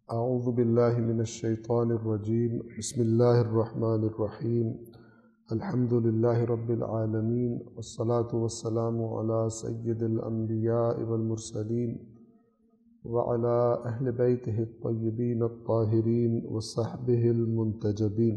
أعوذ بالله من الشيطان الرجيم. بسم الله الرحمن الرحيم. الحمد لله رب العالمين، والصلاة والسلام على سيد الأنبياء والمرسلين وعلى أهل بيته الطيبين الطاهرين وصحبه المنتجبين।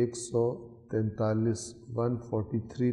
143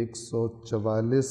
144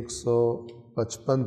155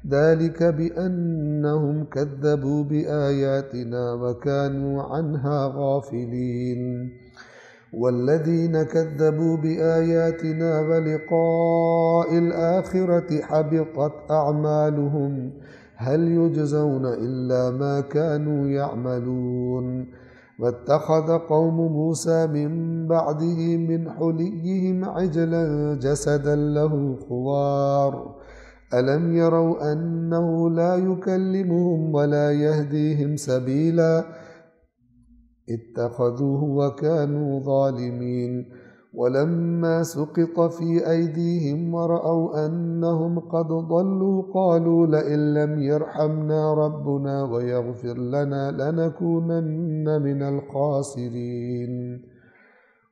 ذلك بأنهم كذبوا بآياتنا وكانوا عنها غافلين। والذين كذبوا بآياتنا ولقاء الآخرة حبطت أعمالهم هل يجزون إلا ما كانوا يعملون. واتخذ قوم موسى من بعده من حليهم عجلا جسدا له خوار ألم يروا أنه لا يكلمهم ولا يهديهم سبيلا اتخذوه وكانوا ظالمين. ولما سقط في أيديهم ورأوا أنهم قد ضلوا قالوا لئن لم يرحمنا ربنا ويغفر لنا لنكونن من الخاسرين.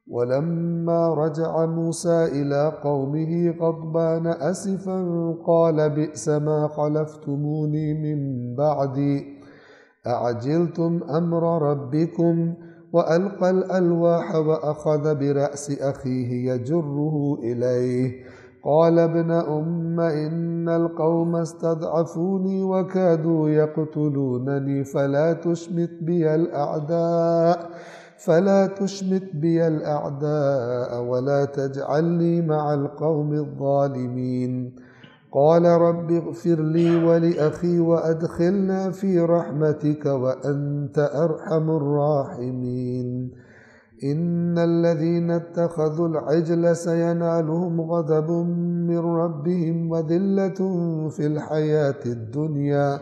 ولما رجع موسى إلى قومه غضبان أسفا قال بئس ما خلفتموني من بعدي أعجلتم أمر ربكم وألقى الألواح وأخذ برأس أخيه يجره إليه قال ابن أم إن القوم استضعفوني وكادوا يقتلونني فلا تشمت بي الأعداء ولا تجعلني مع القوم الظالمين. قال رب اغفر لي ولأخي وأدخلنا في رحمتك وأنت أرحم الراحمين. إن الذين اتخذوا العجل سينالهم غضب من ربهم وذلة في الحياة الدنيا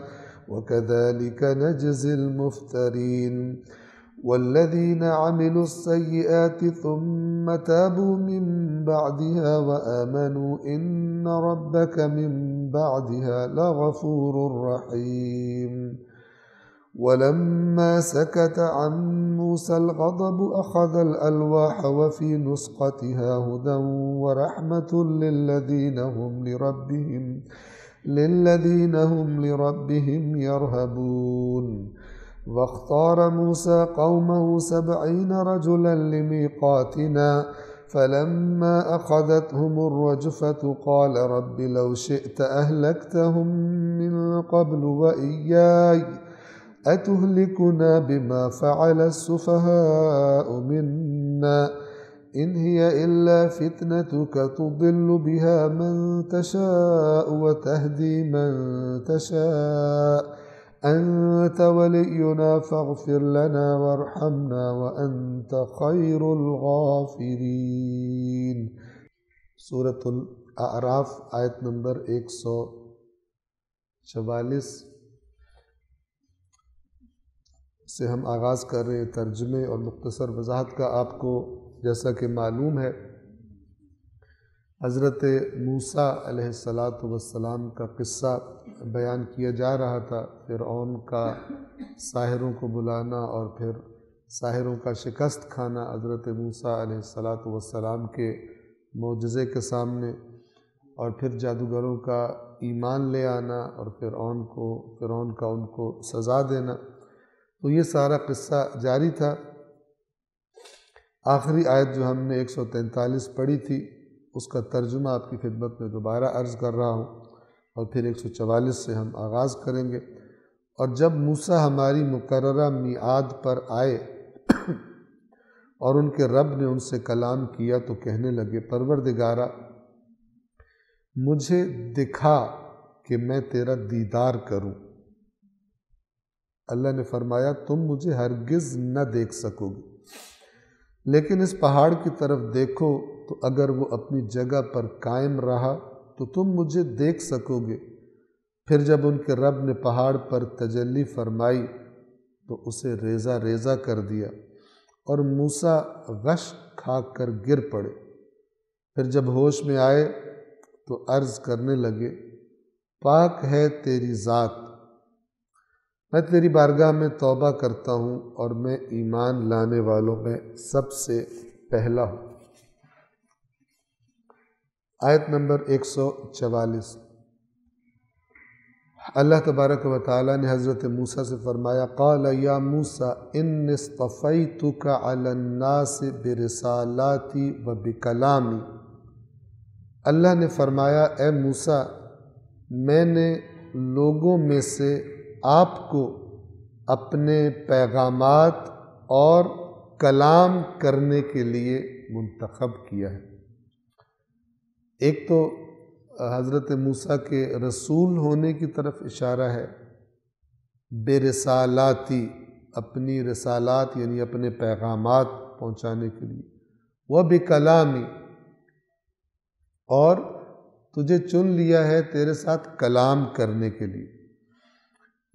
وكذلك نجزي المفترين. والذين عملوا السيئات ثم تابوا من بعدها وآمنوا إن ربك من بعدها لغفور رحيم. ولما سكت عن موسى الغضب أخذ الألواح وفي نسختها هدى ورحمة للذين هم لربهم يرهبون. واختار موسى قومه 70 رجلا لميقاتنا فلما أخذتهم الرجفة قال رب لو شئت أهلكتهم من قبل وإياي أتهلكنا بما فعل السفهاء منا إن هي إلا فتنتك تضل بها من تشاء وتهدي من تشاء أنت ولينا فاغفر لنا وارحمنا وأنت خير الغافرين. سورة الاعراف آیت نمبر 144 سے ہم آغاز کر رہے ہیں ترجمے اور مختصر وضاحت کا۔ آپ کو جیسا کہ معلوم ہے حضرت موسیٰ علیہ السلام کا قصہ بیان کیا جا رہا تھا، فرعون کا ساحروں کو بلانا اور پھر ساحروں کا شکست کھانا حضرت موسیٰ علیہ السلام کے معجزے کے سامنے، اور پھر جادوگروں کا ایمان لے آنا اور فرعون کا ان کو سزا دینا۔ تو یہ سارا قصہ جاری تھا۔ آخری آیت جو ہم نے 143 پڑھی تھی اس کا ترجمہ آپ کی خدمت میں دوبارہ عرض کر رہا ہوں، اور پھر 144 سے ہم آغاز کریں گے۔ اور جب موسیٰ ہماری مقررہ میعاد پر آئے اور ان کے رب نے ان سے کلام کیا تو کہنے لگے، پروردگارا مجھے دکھا کہ میں تیرا دیدار کروں۔ اللہ نے فرمایا تم مجھے ہرگز نہ دیکھ سکو گے، لیکن اس پہاڑ کی طرف دیکھو تو اگر وہ اپنی جگہ پر قائم رہا تو تم مجھے دیکھ سکو گے۔ پھر جب ان کے رب نے پہاڑ پر تجلی فرمائی تو اسے ریزہ ریزہ کر دیا اور موسیٰ غش کھا کر گر پڑے۔ پھر جب ہوش میں آئے تو عرض کرنے لگے، پاک ہے تیری ذات، میں تیری بارگاہ میں توبہ کرتا ہوں اور میں ایمان لانے والوں میں سب سے پہلا ہوں۔ آیت نمبر 144۔ اللہ تبارک و تعالیٰ نے حضرت موسیٰ سے فرمایا، قال یا موسیٰ انی اصطفیتک علی الناس برسالاتی و بکلامی۔ اللہ نے فرمایا، اے موسیٰ میں نے لوگوں میں سے آپ کو اپنے پیغامات اور کلام کرنے کے لیے منتخب کیا ہے۔ ایک تو حضرت موسیٰ کے رسول ہونے کی طرف اشارہ ہے، برسالاتی، اپنی رسالات یعنی اپنے پیغامات پہنچانے کے لیے، وہ بکلامی، اور تجھے چن لیا ہے تیرے ساتھ کلام کرنے کے لیے۔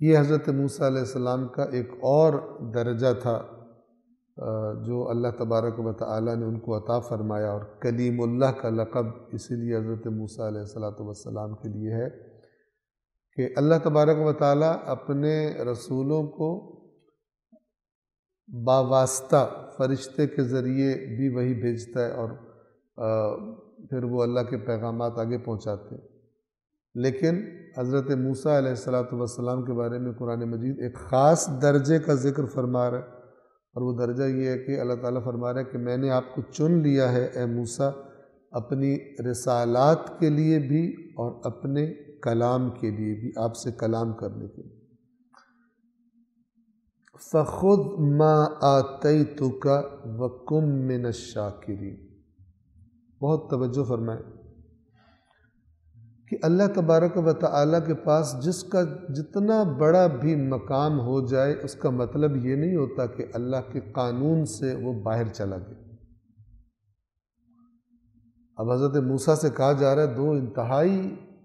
یہ حضرت موسیٰ علیہ السلام کا ایک اور درجہ تھا جو اللہ تبارک و تعالیٰ نے ان کو عطا فرمایا، اور کلیم اللہ کا لقب اسی لیے حضرت موسیٰ علیہ السلام کے لیے ہے کہ اللہ تبارک و تعالیٰ اپنے رسولوں کو باواسطہ فرشتے کے ذریعے بھی وہی بھیجتا ہے، اور پھر وہ اللہ کے پیغامات آگے پہنچاتے ہیں۔ لیکن حضرت موسیٰ علیہ السلام کے بارے میں قرآن مجید ایک خاص درجے کا ذکر فرما رہا ہے، اور وہ درجہ یہ ہے کہ اللہ تعالیٰ فرما رہا ہے کہ میں نے آپ کو چن لیا ہے اے موسیٰ اپنی رسالات کے لیے بھی اور اپنے کلام کے لیے بھی، آپ سے کلام کرنے کے لیے۔ فَخُذْ مَا آتَيْتُكَ وَكُن مِّنَ الشَّاكِرِينَ۔ بہت توجہ فرمائیں کہ اللہ تبارک و تعالیٰ کے پاس جس کا جتنا بڑا بھی مقام ہو جائے اس کا مطلب یہ نہیں ہوتا کہ اللہ کے قانون سے وہ باہر چلا گیا۔ اب حضرت موسیٰ سے کہا جا رہا ہے، دو انتہائی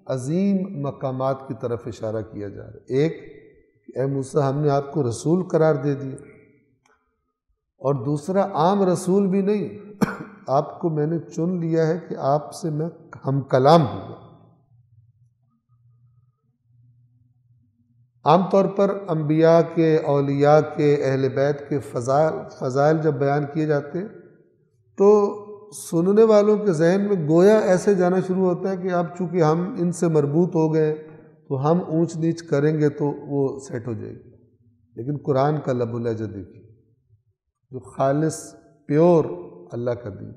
عظیم مقامات کی طرف اشارہ کیا جا رہا ہے۔ ایک کہ اے موسیٰ ہم نے آپ کو رسول قرار دے دیا، اور دوسرا عام رسول بھی نہیں، آپ کو میں نے چن لیا ہے کہ آپ سے میں ہم کلام ہوں گا۔ عام طور پر انبیاء کے، اولیاء کے، اہل بیت کے فضائل جب بیان کیے جاتے ہیں تو سننے والوں کے ذہن میں گویا ایسے جانا شروع ہوتا ہے کہ اب چونکہ ہم ان سے مربوط ہو گئے تو ہم اونچ نیچ کریں گے تو وہ سیٹ ہو جائے گی۔ لیکن قرآن کا لب و لہجہ دیکھیے، جو خالص پیور اللہ کا دین۔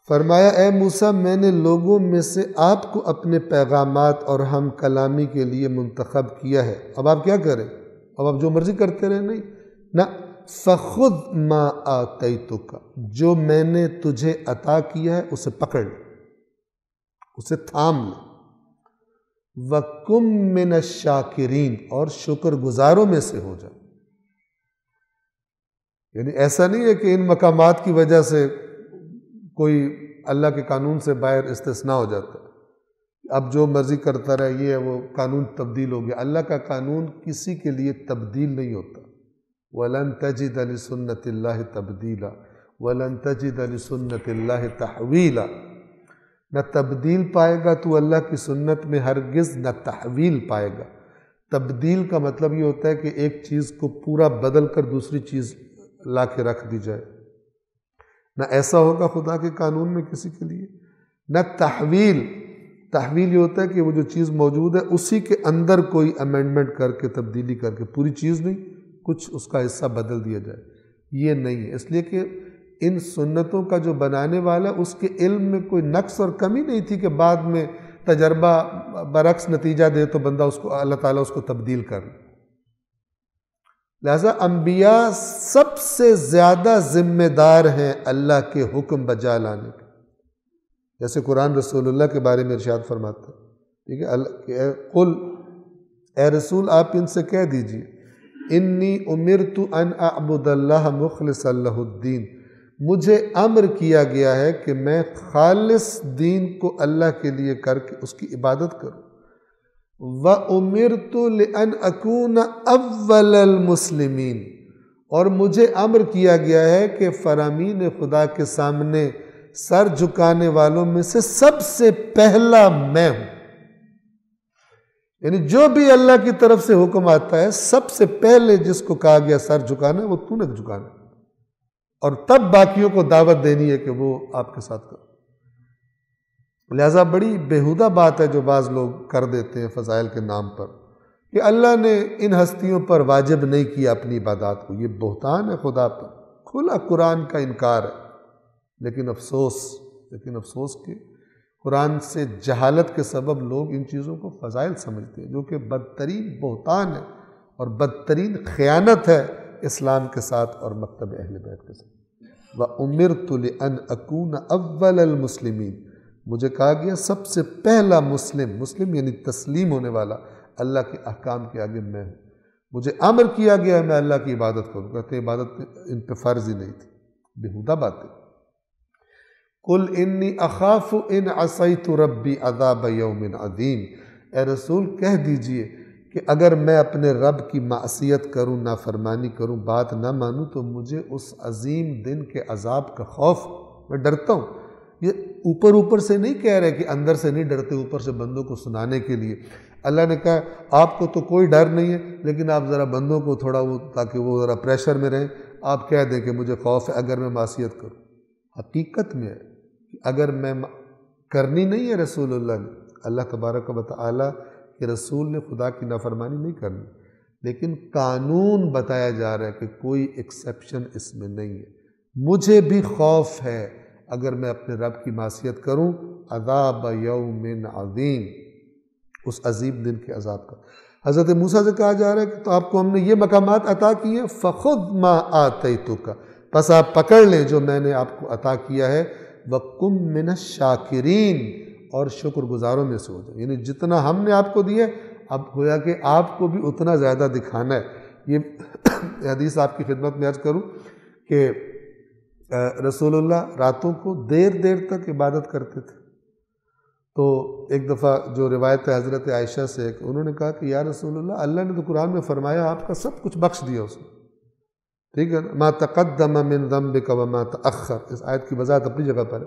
فرمایا اے موسیٰ میں نے لوگوں میں سے آپ کو اپنے پیغامات اور ہم کلامی کے لیے منتخب کیا ہے۔ اب آپ کیا کریں؟ اب آپ جو مرضی کرتے رہیں؟ نہیں نہ، فخذ ما آتیتک، جو میں نے تجھے عطا کیا ہے اسے پکڑ لے، اسے تھام لے، وَکُم مِّنَ الشَّاکِرِین، اور شکر گزاروں میں سے ہو جا۔ یعنی ایسا نہیں ہے کہ ان مقامات کی وجہ سے کوئی اللہ کے قانون سے باہر استثناء ہو جاتا ہے، اب جو مرضی کرتا رہے، یہ ہے وہ قانون تبدیل ہو گیا۔ اللہ کا قانون کسی کے لیے تبدیل نہیں ہوتا۔ وَلَن تَجِدَ لِسُنَّةِ اللَّهِ تَبْدِيلًا وَلَن تَجِدَ لِسُنَّةِ اللَّهِ تَحْوِيلًا، نہ تبدیل پائے گا تو اللہ کی سنت میں ہرگز، نہ تحویل پائے گا۔ تبدیل کا مطلب یہ ہوتا ہے کہ ایک چیز کو پورا بدل کر دوسری چیز لا کے رکھ دی جائے، نہ ایسا ہوگا خدا کے قانون میں کسی کے لیے، نہ تحویل۔ تحویل یہ ہوتا ہے کہ وہ جو چیز موجود ہے اسی کے اندر کوئی امینڈمنٹ کر کے، تبدیلی کر کے، پوری چیز نہیں، کچھ اس کا حصہ بدل دیا جائے، یہ نہیں ہے۔ اس لیے کہ ان سنتوں کا جو بنانے والا اس کے علم میں کوئی نقص اور کمی نہیں تھی کہ بعد میں تجربہ برعکس نتیجہ دے تو بندہ اس کو، اللہ تعالیٰ اس کو تبدیل کر لے۔ لہذا انبیاء سب سے زیادہ ذمہ دار ہیں اللہ کے حکم بجا لانے کے، جیسے قرآن رسول اللہ کے بارے میں ارشاد فرماتا ہے، ٹھیک ہے، قل، اے رسول آپ ان سے کہہ دیجئے، انی امرت ان اعبد اللہ مخلصا لہ الدین، مجھے امر کیا گیا ہے کہ میں خالص دین کو اللہ کے لیے کر کے اس کی عبادت کروں۔ وَأُمِرْتُ لِأَنْ أَكُونَ أَوَّلَ الْمُسْلِمِينَ، اور مجھے امر کیا گیا ہے کہ فرامین خدا کے سامنے سر جھکانے والوں میں سے سب سے پہلا میں ہوں۔ یعنی جو بھی اللہ کی طرف سے حکم آتا ہے سب سے پہلے جس کو کہا گیا سر جھکانا ہے وہ تو نے جھکانا ہے، اور تب باقیوں کو دعوت دینی ہے کہ وہ آپ کے ساتھ کرو۔ لہٰذا بڑی بیہودہ بات ہے جو بعض لوگ کر دیتے ہیں فضائل کے نام پر، کہ اللہ نے ان ہستیوں پر واجب نہیں کیا اپنی عبادات کو، یہ بہتان ہے خدا پر، کھلا قرآن کا انکار ہے۔ لیکن افسوس کہ قرآن سے جہالت کے سبب لوگ ان چیزوں کو فضائل سمجھتے ہیں، جو کہ بدترین بہتان ہے اور بدترین خیانت ہے اسلام کے ساتھ اور مکتب اہل بیت کے ساتھ۔ وَأُمِرْتُ لِأَنْ أَكُونَ أَوَّلَ الْمُسْلِمِينَ، مجھے کہا گیا سب سے پہلا مسلم یعنی تسلیم ہونے والا اللہ کے احکام کے آگے میں ہوں، مجھے امر کیا گیا ہے میں اللہ کی عبادت کروں۔ کہتے ہیں عبادت ان پہ فرض ہی نہیں تھی، بیہودہ باتیں۔ قُلْ إِنِّي أَخَافُ إِنْ عَصَيْتُ رَبِّي عَذَابَ يَوْمٍ عَظِيمٍ، اے رسول کہہ دیجئے کہ اگر میں اپنے رب کی معصیت کروں، نافرمانی کروں، بات نہ مانوں تو مجھے اس عظیم دن کے عذاب کا خوف، میں ڈرتا ہوں۔ یہ اوپر سے نہیں کہہ رہے کہ اندر سے نہیں ڈرتے، اوپر سے بندوں کو سنانے کے لیے اللہ نے کہا آپ کو تو کوئی ڈر نہیں ہے، لیکن آپ ذرا بندوں کو تھوڑا وہ، تاکہ وہ ذرا پریشر میں رہیں، آپ کہہ دیں کہ مجھے خوف ہے اگر میں معصیت کروں۔ حقیقت میں ہے کہ اگر میں کرنی نہیں ہے رسول اللہ نے، اللہ تبارک و تعالیٰ کہ رسول نے خدا کی نافرمانی نہیں کرنی، لیکن قانون بتایا جا رہا ہے کہ کوئی ایکسیپشن اس میں نہیں ہے۔ مجھے بھی خوف ہے اگر میں اپنے رب کی معصیت کروں، عذاب یوم عظیم، اس عظیم دن کے عذاب کا۔ حضرت موسیٰ سے کہا جا رہا ہے کہ تو آپ کو ہم نے یہ مقامات عطا کیے ہیں، فَخُذْ مَا آتَيْتُكَ، پس آپ پکڑ لیں جو میں نے آپ کو عطا کیا ہے، وَقُم مِّنَ الشَّاكِرِينَ، اور شکر گزاروں میں سے ہو جائے۔ یعنی جتنا ہم نے آپ کو دیا اب گویا کہ آپ کو بھی اتنا زیادہ دکھانا ہے۔ یہ حدیث آپ کی خدمت میں عرض کروں کہ رسول اللہ راتوں کو دیر تک عبادت کرتے تھے۔ تو ایک دفعہ جو روایت ہے حضرت عائشہ سے کہ انہوں نے کہا کہ یا رسول اللہ نے تو قرآن میں فرمایا آپ کا سب کچھ بخش دیا اس نے، ٹھیک ہے، ما تقدم من ذنبک وما تأخر، اس آیت کی وضاحت اپنی جگہ پر ہے۔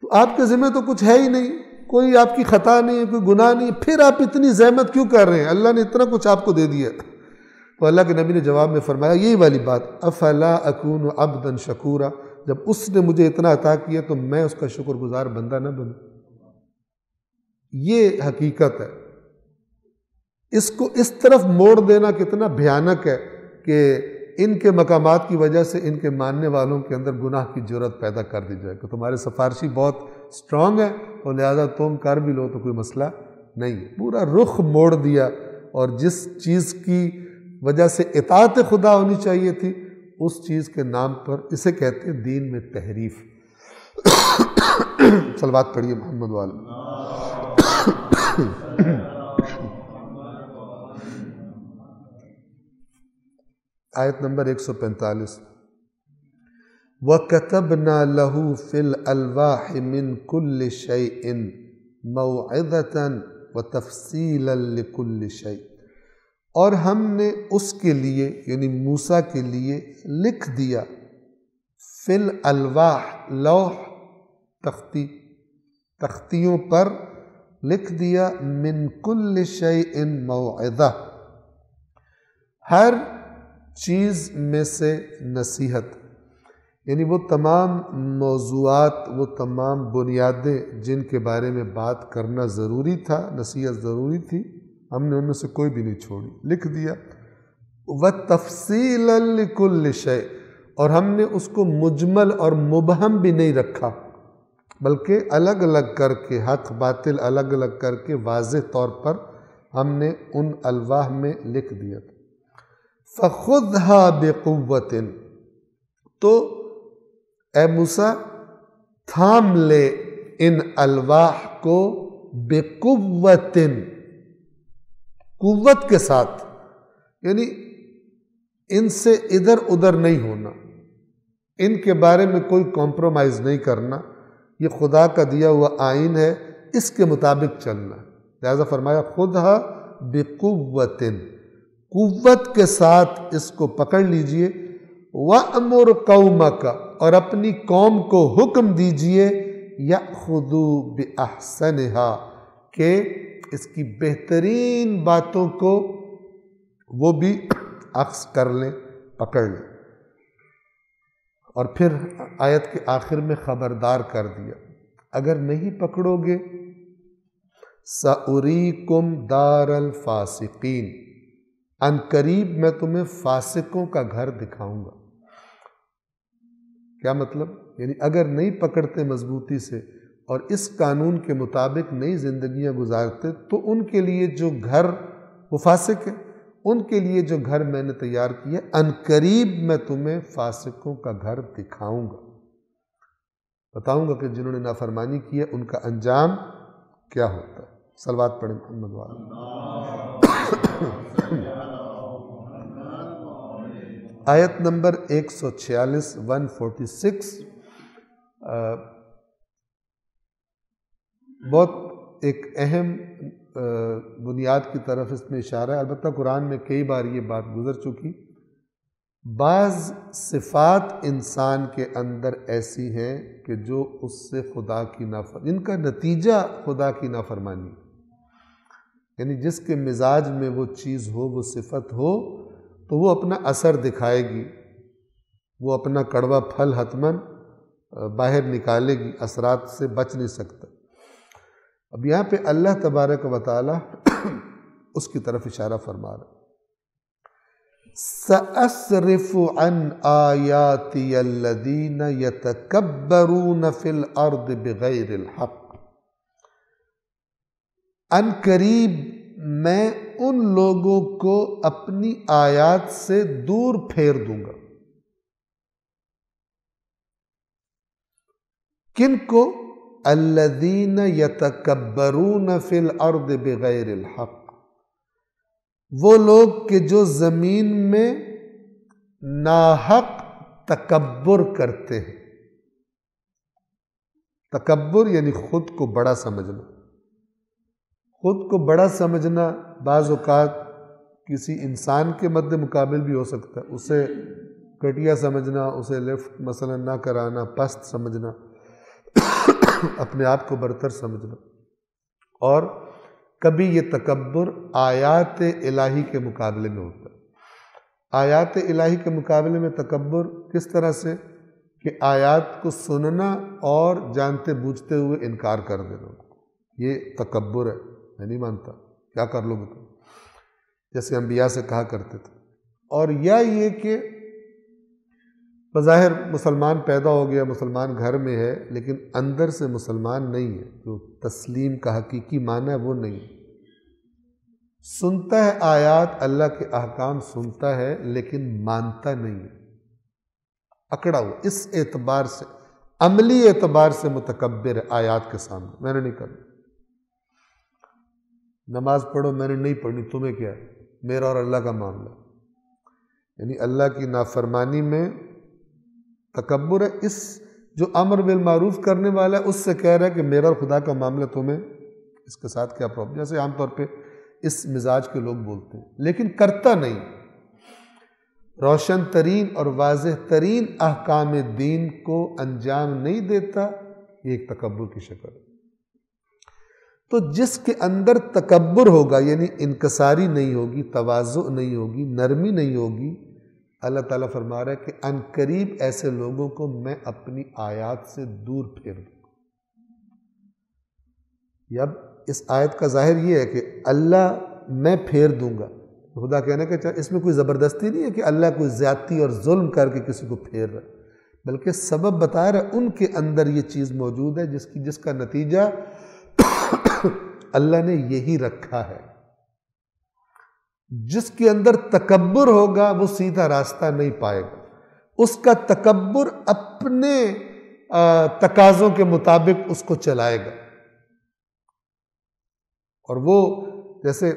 تو آپ کے ذمہ تو کچھ ہے ہی نہیں، کوئی آپ کی خطا نہیں ہے، کوئی گناہ نہیں ہے، پھر آپ اتنی زحمت کیوں کر رہے ہیں؟ اللہ نے اتنا کچھ آپ کو دے دیا۔ تو اللہ کے نبی نے جواب میں فرمایا یہی والی بات، افلا اکون عبدا شکورا، جب اس نے مجھے اتنا عطا کیا تو میں اس کا شکر گزار بندہ نہ بنوں۔ یہ حقیقت ہے۔ اس کو اس طرف موڑ دینا کتنا بھیانک ہے کہ ان کے مقامات کی وجہ سے ان کے ماننے والوں کے اندر گناہ کی جرات پیدا کر دی جائے کہ تمہارے سفارشی بہت سٹرونگ ہے اور لہذا تم کر بھی لو تو کوئی مسئلہ نہیں۔ پورا رخ موڑ دیا، اور جس چیز کی وجہ سے اطاعت خدا ہونی چاہیے تھی اس چیز کے نام پر، اسے کہتے ہیں دین میں تحریف۔ صلوات پڑھیے محمد والے۔ آیت نمبر 145، وَكَتَبْنَا لَهُ فِي الْأَلْوَاحِ مِنْ كُلِّ شَيْءٍ مَوْعِظَةً وَتَفْصِيلًا لِكُلِّ شَيْءٍ، اور ہم نے اس کے لیے یعنی موسیٰ کے لیے لکھ دیا فی الالواح، لوح تختیوں پر لکھ دیا، من کل شیء موعظہ، ہر چیز میں سے نصیحت، یعنی وہ تمام موضوعات، وہ تمام بنیادیں جن کے بارے میں بات کرنا ضروری تھا، نصیحت ضروری تھی، ہم نے ان میں سے کوئی بھی نہیں چھوڑی، لکھ دیا۔ وَتَفْصِيلًا لِكُلِّ شَيْءٍ، اور ہم نے اس کو مجمل اور مبہم بھی نہیں رکھا، بلکہ الگ الگ کر کے، حق باطل الگ الگ کر کے واضح طور پر ہم نے ان الواح میں لکھ دیا تھا۔ فَخُذْهَا بِقُوَّةٍ، تو اے موسیٰ تھام لے ان الواح کو، بِقُوَّةٍ، قوت کے ساتھ، یعنی ان سے ادھر ادھر نہیں ہونا، ان کے بارے میں کوئی کمپرومائز نہیں کرنا، یہ خدا کا دیا ہوا آئین ہے، اس کے مطابق چلنا، لہذا فرمایا خُذْهَا بِقُوَّةٍ، قوت کے ساتھ اس کو پکڑ لیجئے، وَأْمُرْ قَوْمَكَ، اور اپنی قوم کو حکم دیجئے، يَأْخُذُوا بِأَحْسَنِهَا، کہ اس کی بہترین باتوں کو وہ بھی اخذ کر لیں، پکڑ لیں۔ اور پھر آیت کے آخر میں خبردار کر دیا، اگر نہیں پکڑو گے، سَأُرِيكُمْ دَارَ الْفَاسِقِينَ، ان قریب میں تمہیں فاسقوں کا گھر دکھاؤں گا۔ کیا مطلب؟ یعنی اگر نہیں پکڑتے مضبوطی سے اور اس قانون کے مطابق نئی زندگیاں گزارتے، تو ان کے لیے جو گھر، وہ فاسق ہے، ان کے لیے جو گھر میں نے تیار کیا، ان قریب میں تمہیں فاسقوں کا گھر دکھاؤں گا، بتاؤں گا کہ جنہوں نے نافرمانی کی ہے ان کا انجام کیا ہوتا ہے۔ صلوات پڑھیں محمد والے۔ آیت نمبر 146، 146، بہت ایک اہم بنیاد کی طرف اس میں اشارہ ہے، البتہ قرآن میں کئی بار یہ بات گزر چکی۔ بعض صفات انسان کے اندر ایسی ہیں کہ جو اس سے خدا کی نافرمانی، ان کا نتیجہ خدا کی نافرمانی، یعنی جس کے مزاج میں وہ چیز ہو، وہ صفت ہو، تو وہ اپنا اثر دکھائے گی، وہ اپنا کڑوا پھل حتماً باہر نکالے گی، اثرات سے بچ نہیں سکتا۔ اب یہاں پہ اللہ تبارک و تعالی اس کی طرف اشارہ فرما رہا ہے، سَأَصْرِفُ عَنْ آيَاتِيَ الَّذِينَ يَتَكَبَّرُونَ فِي الْأَرْضِ بِغَيْرِ الْحَقِّ، ان قریب میں ان لوگوں کو اپنی آیات سے دور پھیر دوں گا۔ کن کو؟ الذین یتکبرون فی الارض بغیر الحق، وہ لوگ کہ جو زمین میں ناحق تکبر کرتے ہیں۔ تکبر یعنی خود کو بڑا سمجھنا، خود کو بڑا سمجھنا بعض اوقات کسی انسان کے مد مقابل بھی ہو سکتا ہے، اسے گھٹیا سمجھنا، اسے لفٹ مثلا نہ کرانا، پست سمجھنا، اپنے آپ کو برتر سمجھنا۔ اور کبھی یہ تکبر آیات الہی کے مقابلے میں ہوتا ہے۔ آیات الہی کے مقابلے میں تکبر کس طرح سے؟ کہ آیات کو سننا اور جانتے بوجھتے ہوئے انکار کر دینا، یہ تکبر ہے، میں نہیں مانتا، کیا کر لو گے تم، جیسے انبیاء سے کہا کرتے تھے۔ اور یا یہ کہ بظاہر مسلمان پیدا ہو گیا، مسلمان گھر میں ہے، لیکن اندر سے مسلمان نہیں ہے، جو تسلیم کا حقیقی معنی ہے وہ نہیں ہے، سنتا ہے آیات، اللہ کے احکام سنتا ہے لیکن مانتا نہیں ہے، اکڑا ہوا، اس اعتبار سے، عملی اعتبار سے متکبر ہے آیات کے سامنے. میں نے نہیں کرنا، نماز پڑھو، میں نے نہیں پڑھنی، تمہیں کیا ہے، میرا اور اللہ کا معاملہ. یعنی اللہ کی نافرمانی میں تکبر ہے. اس جو امر بالمعروف کرنے والا ہے اس سے کہہ رہا ہے کہ میرا اور خدا کا معاملہ، تمہیں اس کے ساتھ کیا پرابلم. جیسے عام طور پہ اس مزاج کے لوگ بولتے ہیں لیکن کرتا نہیں. روشن ترین اور واضح ترین احکام دین کو انجام نہیں دیتا، یہ ایک تکبر کی شکل ہے. تو جس کے اندر تکبر ہوگا، یعنی انکساری نہیں ہوگی، تواضع نہیں ہوگی، نرمی نہیں ہوگی، اللہ تعالیٰ فرما رہا ہے کہ ان قریب ایسے لوگوں کو میں اپنی آیات سے دور پھیر دوں. اب اس آیت کا ظاہر یہ ہے کہ اللہ میں پھیر دوں گا. خدا کہنے کہ اس میں کوئی زبردستی نہیں ہے کہ اللہ کوئی زیادتی اور ظلم کر کے کسی کو پھیر رہا ہے، بلکہ سبب بتا رہا ہے ان کے اندر یہ چیز موجود ہے جس کا نتیجہ اللہ نے یہی رکھا ہے. جس کے اندر تکبر ہوگا وہ سیدھا راستہ نہیں پائے گا. اس کا تکبر اپنے تقاضوں کے مطابق اس کو چلائے گا. اور وہ جیسے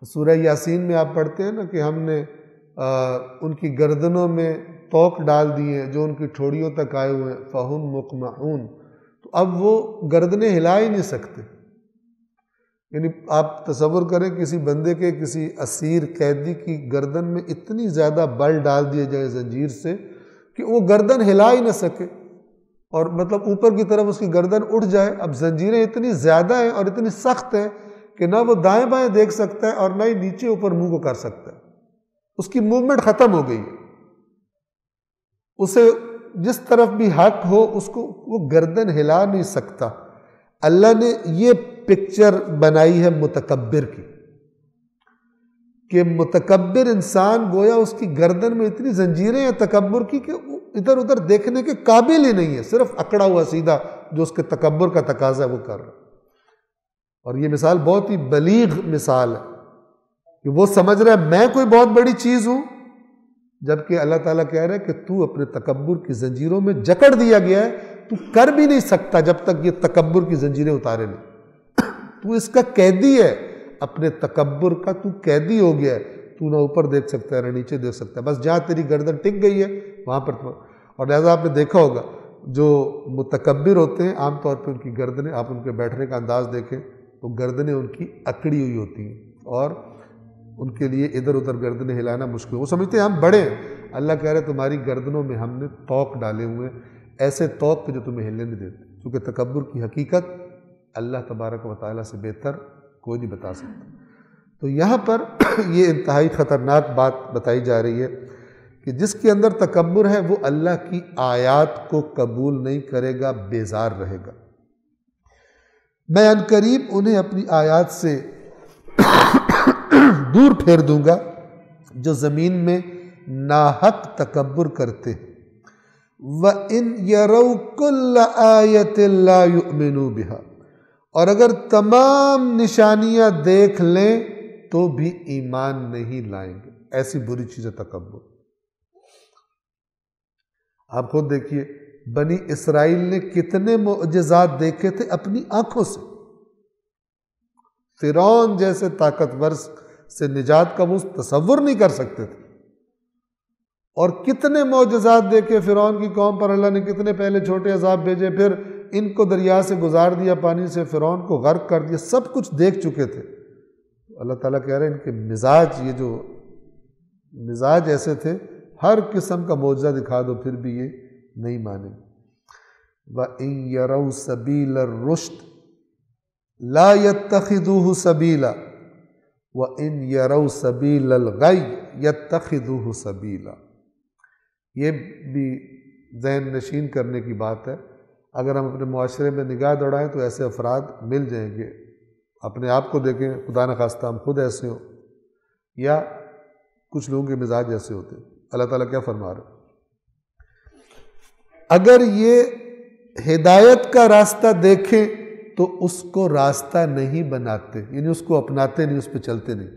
سورہ یاسین میں آپ پڑھتے ہیں نا کہ ہم نے ان کی گردنوں میں توق ڈال دیے جو ان کی ٹھوڑیوں تک آئے ہوئے ہیں، فَهُمْ مُقْمَعُونَ. تو اب وہ گردنیں ہلا ہی نہیں سکتے. یعنی آپ تصور کریں کسی بندے کے، کسی اسیر قیدی کی گردن میں اتنی زیادہ بل ڈال دیے جائے زنجیر سے کہ وہ گردن ہلا ہی نہ سکے، اور مطلب اوپر کی طرف اس کی گردن اٹھ جائے. اب زنجیریں اتنی زیادہ ہیں اور اتنی سخت ہیں کہ نہ وہ دائیں بائیں دیکھ سکتا ہے اور نہ ہی نیچے اوپر منہ کو کر سکتا ہے. اس کی موومنٹ ختم ہو گئی ہے. اسے جس طرف بھی حق ہو اس کو وہ گردن ہلا نہیں سکتا. اللہ نے یہ پکچر بنائی ہے متکبر کی کہ متکبر انسان گویا اس کی گردن میں اتنی زنجیریں ہیں تکبر کی کہ وہ ادھر ادھر دیکھنے کے قابل ہی نہیں ہے، صرف اکڑا ہوا سیدھا جو اس کے تکبر کا تقاضا ہے وہ کر رہا ہے. اور یہ مثال بہت ہی بلیغ مثال ہے کہ وہ سمجھ رہا ہے میں کوئی بہت بڑی چیز ہوں، جبکہ اللہ تعالیٰ کہہ رہا ہے کہ تو اپنے تکبر کی زنجیروں میں جکڑ دیا گیا ہے، تو کر بھی نہیں سکتا جب تک یہ تکبر کی زنجیریں اتارے نہیں. تو اس کا قیدی ہے، اپنے تکبر کا تو قیدی ہو گیا ہے. تو نہ اوپر دیکھ سکتا ہے نہ نیچے دیکھ سکتا ہے، بس جہاں تیری گردن ٹک گئی ہے وہاں پر. اور لہذا آپ نے دیکھا ہوگا جو متکبر ہوتے ہیں عام طور پہ ان کی گردنیں، آپ ان کے بیٹھنے کا انداز دیکھیں تو گردنیں ان کی اکڑی ہوئی ہوتی ہیں اور ان کے لیے ادھر ادھر گردنیں ہلانا مشکل. وہ سمجھتے ہیں ہم بڑے ہیں. اللہ کہہ رہے تمہاری گردنوں میں ہم نے توق ڈالے ہوئے ہیں، ایسے توق کہ جو تمہیں ہلنے نہیں دیتے. کیونکہ تکبر کی حقیقت اللہ تبارک و تعالیٰ سے بہتر کوئی نہیں بتا سکتا. تو یہاں پر یہ انتہائی خطرناک بات بتائی جا رہی ہے کہ جس کے اندر تکبر ہے وہ اللہ کی آیات کو قبول نہیں کرے گا، بیزار رہے گا. میں ان قریب انہیں اپنی آیات سے دور پھیر دوں گا جو زمین میں ناحق تکبر کرتے ہیں. وَإِنْ يَرَوْا كُلَّ آیَةٍ لَا يُؤْمِنُوا بِهَا، اور اگر تمام نشانیاں دیکھ لیں تو بھی ایمان نہیں لائیں گے. ایسی بری چیز ہے تکبر. آپ خود دیکھیے بنی اسرائیل نے کتنے معجزات دیکھے تھے اپنی آنکھوں سے. فرعون جیسے طاقتور سے نجات کا وہ تصور نہیں کر سکتے تھے. اور کتنے معجزات دیکھے فرعون کی قوم پر. اللہ نے کتنے پہلے چھوٹے عذاب بھیجے، پھر ان کو دریا سے گزار دیا، پانی سے فرعون کو غرق کر دیا، سب کچھ دیکھ چکے تھے. اللہ تعالیٰ کہہ رہے ہیں ان کے مزاج، یہ جو مزاج ایسے تھے، ہر قسم کا معجزہ دکھا دو پھر بھی یہ نہیں مانیں. وَإِن يَرَوْا سَبِيلَ الرُّشْدِ لَا يَتَّخِذُوهُ سَبِيلًا وَإِن يَرَوْا سَبِيلَ الْغَيِّ يَتَّخِذُوهُ سَبِيلًا. یہ بھی ذہن نشین کرنے کی بات ہے. اگر ہم اپنے معاشرے میں نگاہ دوڑائیں تو ایسے افراد مل جائیں گے. اپنے آپ کو دیکھیں، خدا نخواستہ ہم خود ایسے ہوں یا کچھ لوگوں کے مزاج ایسے ہوتے ہیں. اللہ تعالیٰ کیا فرما رہے ہیں؟ اگر یہ ہدایت کا راستہ دیکھیں تو اس کو راستہ نہیں بناتے، یعنی اس کو اپناتے نہیں، اس پہ چلتے نہیں.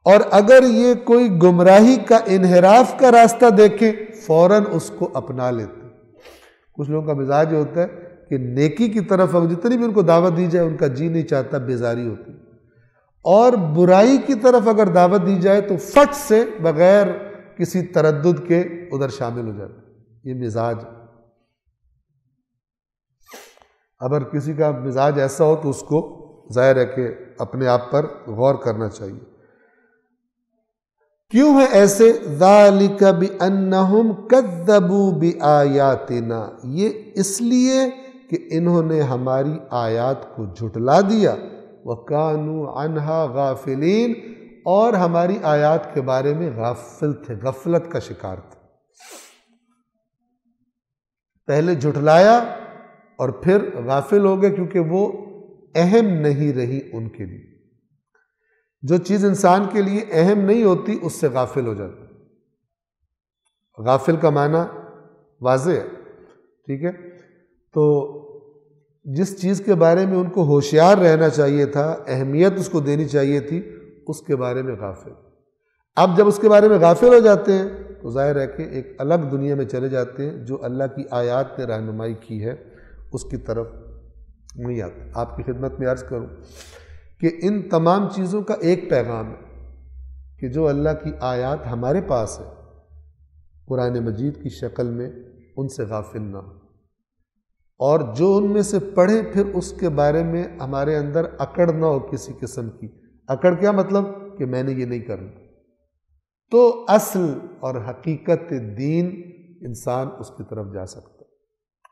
اور اگر یہ کوئی گمراہی کا انحراف کا راستہ دیکھیں فوراً اس کو اپنا لیتے۔ کچھ لوگوں کا مزاج ہوتا ہے کہ نیکی کی طرف اگر جتنی بھی ان کو دعوت دی جائے ان کا جی نہیں چاہتا، بیزاری ہوتی، اور برائی کی طرف اگر دعوت دی جائے تو فٹ سے بغیر کسی تردد کے ادھر شامل ہو جاتے۔ یہ مزاج، اگر کسی کا مزاج ایسا ہو تو اس کو ظاہر ہے کہ اپنے آپ پر غور کرنا چاہیے۔ کیوں ہے ایسے؟ ذالک بأنہم کذبوا بآیاتنا، یہ اس لیے کہ انہوں نے ہماری آیات کو جھٹلا دیا، وَكَانُوا عَنْهَا غافلین، اور ہماری آیات کے بارے میں غافل تھے، غفلت کا شکار تھے۔ پہلے جھٹلایا اور پھر غافل ہو گئے کیونکہ وہ اہم نہیں رہی ان کے لیے۔ جو چیز انسان کے لیے اہم نہیں ہوتی اس سے غافل ہو جاتا۔ غافل کا معنی واضح ہے، ٹھیک ہے؟ تو جس چیز کے بارے میں ان کو ہوشیار رہنا چاہیے تھا، اہمیت اس کو دینی چاہیے تھی، اس کے بارے میں غافل۔ اب جب اس کے بارے میں غافل ہو جاتے ہیں تو ظاہر ہے کہ ایک الگ دنیا میں چلے جاتے ہیں، جو اللہ کی آیات نے رہنمائی کی ہے اس کی طرف نہیں آتے۔ آپ کی خدمت میں عرض کروں کہ ان تمام چیزوں کا ایک پیغام ہے کہ جو اللہ کی آیات ہمارے پاس ہے قرآن مجید کی شکل میں، ان سے غافل نہ ہو، اور جو ان میں سے پڑھیں پھر اس کے بارے میں ہمارے اندر اکڑ نہ ہو کسی قسم کی۔ اکڑ کیا مطلب؟ کہ میں نے یہ نہیں کرنا۔ تو اصل اور حقیقت دین انسان اس کی طرف جا سکتا ہے،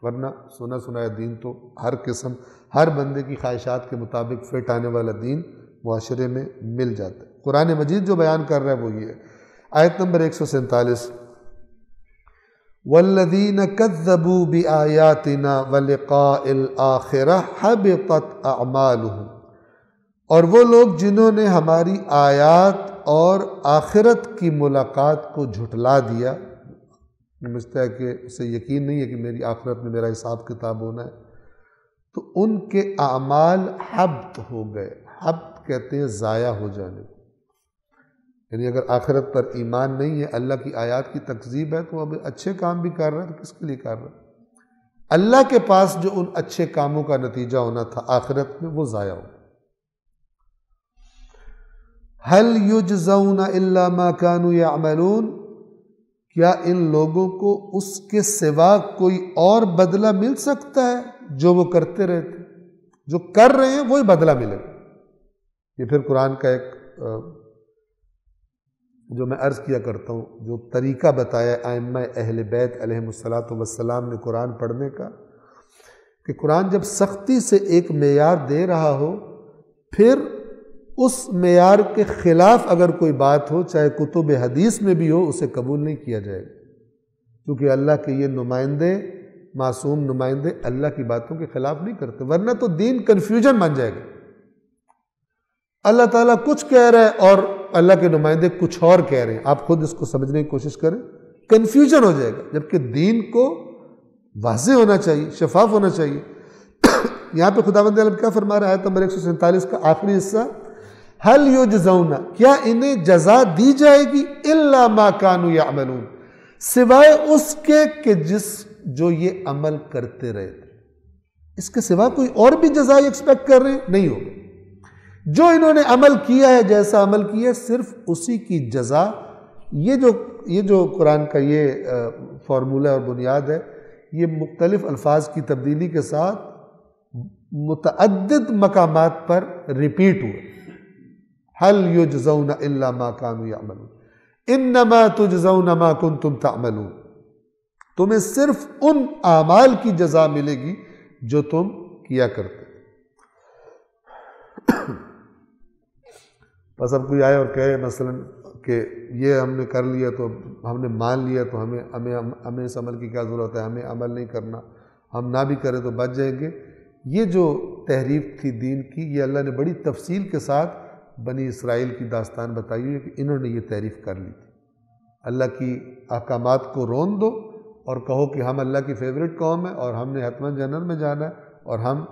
ورنہ سنا سنایا دین تو ہر قسم، ہر بندے کی خواہشات کے مطابق فٹ آنے والا دین معاشرے میں مل جاتا ہے۔ قرآن مجید جو بیان کر رہا ہے وہ یہ ہے، آیت نمبر 147، وَالَّذِينَ كَذَّبُوا بِآيَاتِنَا وَلِقَاءِ الْآخِرَةِ حَبِطَتْ أَعْمَالُهُمْ، اور وہ لوگ جنہوں نے ہماری آیات اور آخرت کی ملاقات کو جھٹلا دیا، سمجھتا ہے کہ اسے یقین نہیں ہے کہ میری آخرت میں میرا حساب کتاب ہونا ہے، تو ان کے اعمال حبط ہو گئے۔ حبط کہتے ہیں ضائع ہو جانے کو، یعنی اگر آخرت پر ایمان نہیں ہے، اللہ کی آیات کی تکذیب ہے، تو اب اچھے کام بھی کر رہا ہے تو کس کے لیے کر رہا ہے؟ اللہ کے پاس جو ان اچھے کاموں کا نتیجہ ہونا تھا آخرت میں، وہ ضائع ہو۔ هل یجزون الا ما كانوا يعملون، کیا ان لوگوں کو اس کے سوا کوئی اور بدلہ مل سکتا ہے جو وہ کرتے رہے تھے؟ جو کر رہے ہیں وہی بدلہ ملے گا۔ یہ پھر قرآن کا ایک جو میں عرض کیا کرتا ہوں، جو طریقہ بتایا ائمہ اہل بیت علیہم الصلاۃ والسلام نے قرآن پڑھنے کا، کہ قرآن جب سختی سے ایک معیار دے رہا ہو، پھر اس معیار کے خلاف اگر کوئی بات ہو، چاہے کتب حدیث میں بھی ہو، اسے قبول نہیں کیا جائے گا، کیونکہ اللہ کے یہ نمائندے، معصوم نمائندے، اللہ کی باتوں کے خلاف نہیں کرتے، ورنہ تو دین کنفیوژن بن جائے گا۔ اللہ تعالیٰ کچھ کہہ رہا ہے اور اللہ کے نمائندے کچھ اور کہہ رہے ہیں، آپ خود اس کو سمجھنے کی کوشش کریں، کنفیوژن ہو جائے گا، جبکہ دین کو واضح ہونا چاہیے، شفاف ہونا چاہیے۔ یہاں پہ خداوند عالم کیا فرما رہا ہے؟ آیت نمبر 147 کا آخری حصہ، هل یجزون، کیا انہیں جزا دی جائے گی، الا ما كانوا يعملون، سوائے اس کے کہ جو یہ عمل کرتے رہے تھے، اس کے سوا کوئی اور بھی جزا ایکسپیکٹ کر رہے ہیں؟ نہیں ہوگا۔ جو انہوں نے عمل کیا ہے، جیسا عمل کیا ہے، صرف اسی کی جزا۔ یہ جو قرآن کا یہ فارمولہ اور بنیاد ہے، یہ مختلف الفاظ کی تبدیلی کے ساتھ متعدد مقامات پر ریپیٹ ہوئے۔ هل یجزون الا ما كانوا يعملون، انما تجزون ما كنتم تعملون، تمہیں صرف ان اعمال کی جزا ملے گی جو تم کیا کرتے۔ بس اب کوئی آئے اور کہے مثلا کہ یہ ہم نے کر لیا تو ہم نے مان لیا تو ہمیں اس عمل کی کیا ضرورت ہے، ہمیں عمل نہیں کرنا، ہم نہ بھی کریں تو بچ جائیں گے۔ یہ جو تحریف تھی دین کی، یہ اللہ نے بڑی تفصیل کے ساتھ بنی اسرائیل کی داستان بتائی ہوئی ہے کہ انہوں نے یہ تحریف کر لی تھی۔ اللہ کی احکامات کو رون دو اور کہو کہ ہم اللہ کی فیوریٹ قوم ہے اور ہم نے حتماً جہنم میں جانا ہے، اور ہم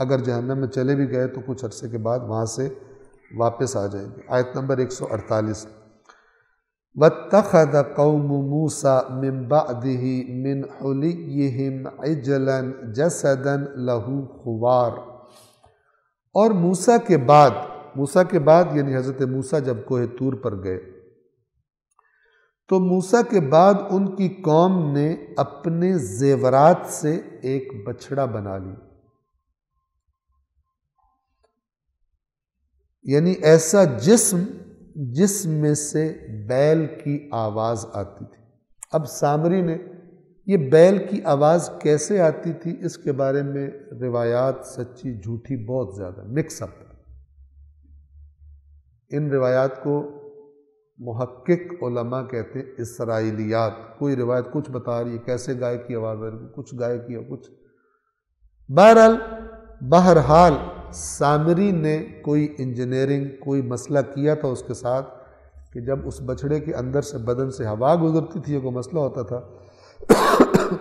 اگر جہنم میں چلے بھی گئے تو کچھ عرصے کے بعد وہاں سے واپس آ جائیں گے۔ آیت نمبر 148، وَاتَّخَذَ قَوْمُ مُوسَىٰ مِن بَعْدِهِ مِنْ حُلِيِّهِمْ عِجْلًا جَسَدًا لَهُ خُوَارٌ۔ اور موسیٰ کے بعد یعنی حضرت موسیٰ جب کوہ طور پر گئے تو موسیٰ کے بعد ان کی قوم نے اپنے زیورات سے ایک بچھڑا بنا لی، یعنی ایسا جس میں سے بیل کی آواز آتی تھی۔ اب سامری نے یہ بیل کی آواز کیسے آتی تھی اس کے بارے میں روایات سچی جھوٹی بہت زیادہ مکس اپ۔ ان روایات کو محقق علماء کہتے ہیں اسرائیلیات۔ کوئی روایت کچھ بتا رہی ہے کیسے گائے کی آواز آ رہی ہے، کچھ گائے کی کچھ۔ بہرحال سامری نے کوئی انجینئرنگ کوئی مسئلہ کیا تھا اس کے ساتھ کہ جب اس بچھڑے کے اندر سے بدن سے ہوا گزرتی تھی یا کوئی مسئلہ ہوتا تھا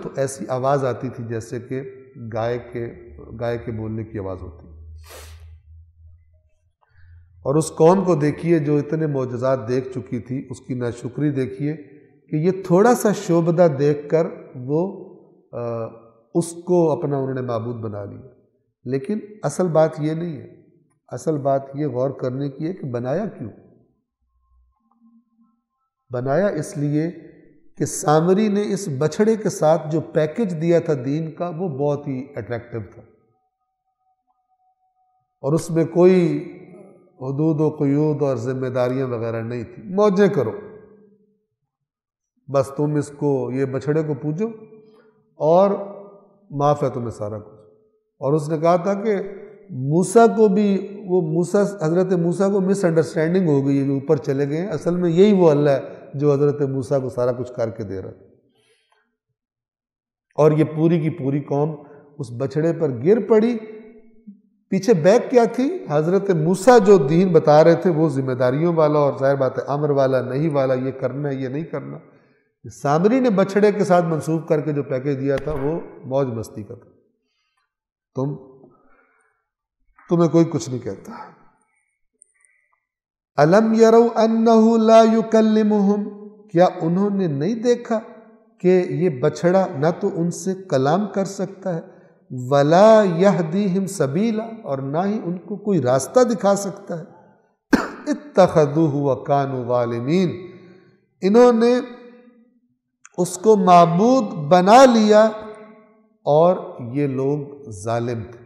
تو ایسی آواز آتی تھی جیسے کہ گائے کے بولنے کی آواز ہوتی۔ اور اس قوم کو دیکھیے جو اتنے معجزات دیکھ چکی تھی، اس کی ناشکری دیکھیے کہ یہ تھوڑا سا شعبدہ دیکھ کر وہ اس کو اپنا انہوں نے معبود بنا لیا۔ لیکن اصل بات یہ نہیں ہے، اصل بات یہ غور کرنے کی ہے کہ بنایا کیوں؟ بنایا اس لیے کہ سامری نے اس بچھڑے کے ساتھ جو پیکج دیا تھا دین کا وہ بہت ہی اٹریکٹیو تھا، اور اس میں کوئی حدود و قیود اور ذمہ داریاں وغیرہ نہیں تھی۔ موجیں کرو، بس تم اس کو یہ بچھڑے کو پوجو اور معاف ہے تمہیں سارا کچھ۔ اور اس نے کہا تھا کہ موسیٰ کو بھی حضرت موسیٰ کو مس انڈرسٹینڈنگ ہو گئی ہے، جو اوپر چلے گئے ہیں، اصل میں یہی وہ اللہ ہے جو حضرت موسیٰ کو سارا کچھ کر کے دے رہا ہے۔ اور یہ پوری کی پوری قوم اس بچھڑے پر گر پڑی۔ پیچھے بیک کیا تھی؟ حضرت موسیٰ جو دین بتا رہے تھے وہ ذمہ داریوں والا اور ظاہر بات ہے امر والا نہیں والا، یہ کرنا ہے یہ نہیں کرنا۔ سامری نے بچھڑے کے ساتھ منسوب کر کے جو پیکج دیا تھا وہ موج مستی کا تھا۔ تمہیں کوئی کچھ نہیں کہتا۔ الم یروا انہ لا یکلمہم، کیا انہوں نے نہیں دیکھا کہ یہ بچھڑا نہ تو ان سے کلام کر سکتا ہے، ولا یہدیہم سبیلا، اور نہ ہی ان کو کوئی راستہ دکھا سکتا ہے۔ اتخذوہ وکانوا ظالمین، انہوں نے اس کو معبود بنا لیا اور یہ لوگ ظالم تھے۔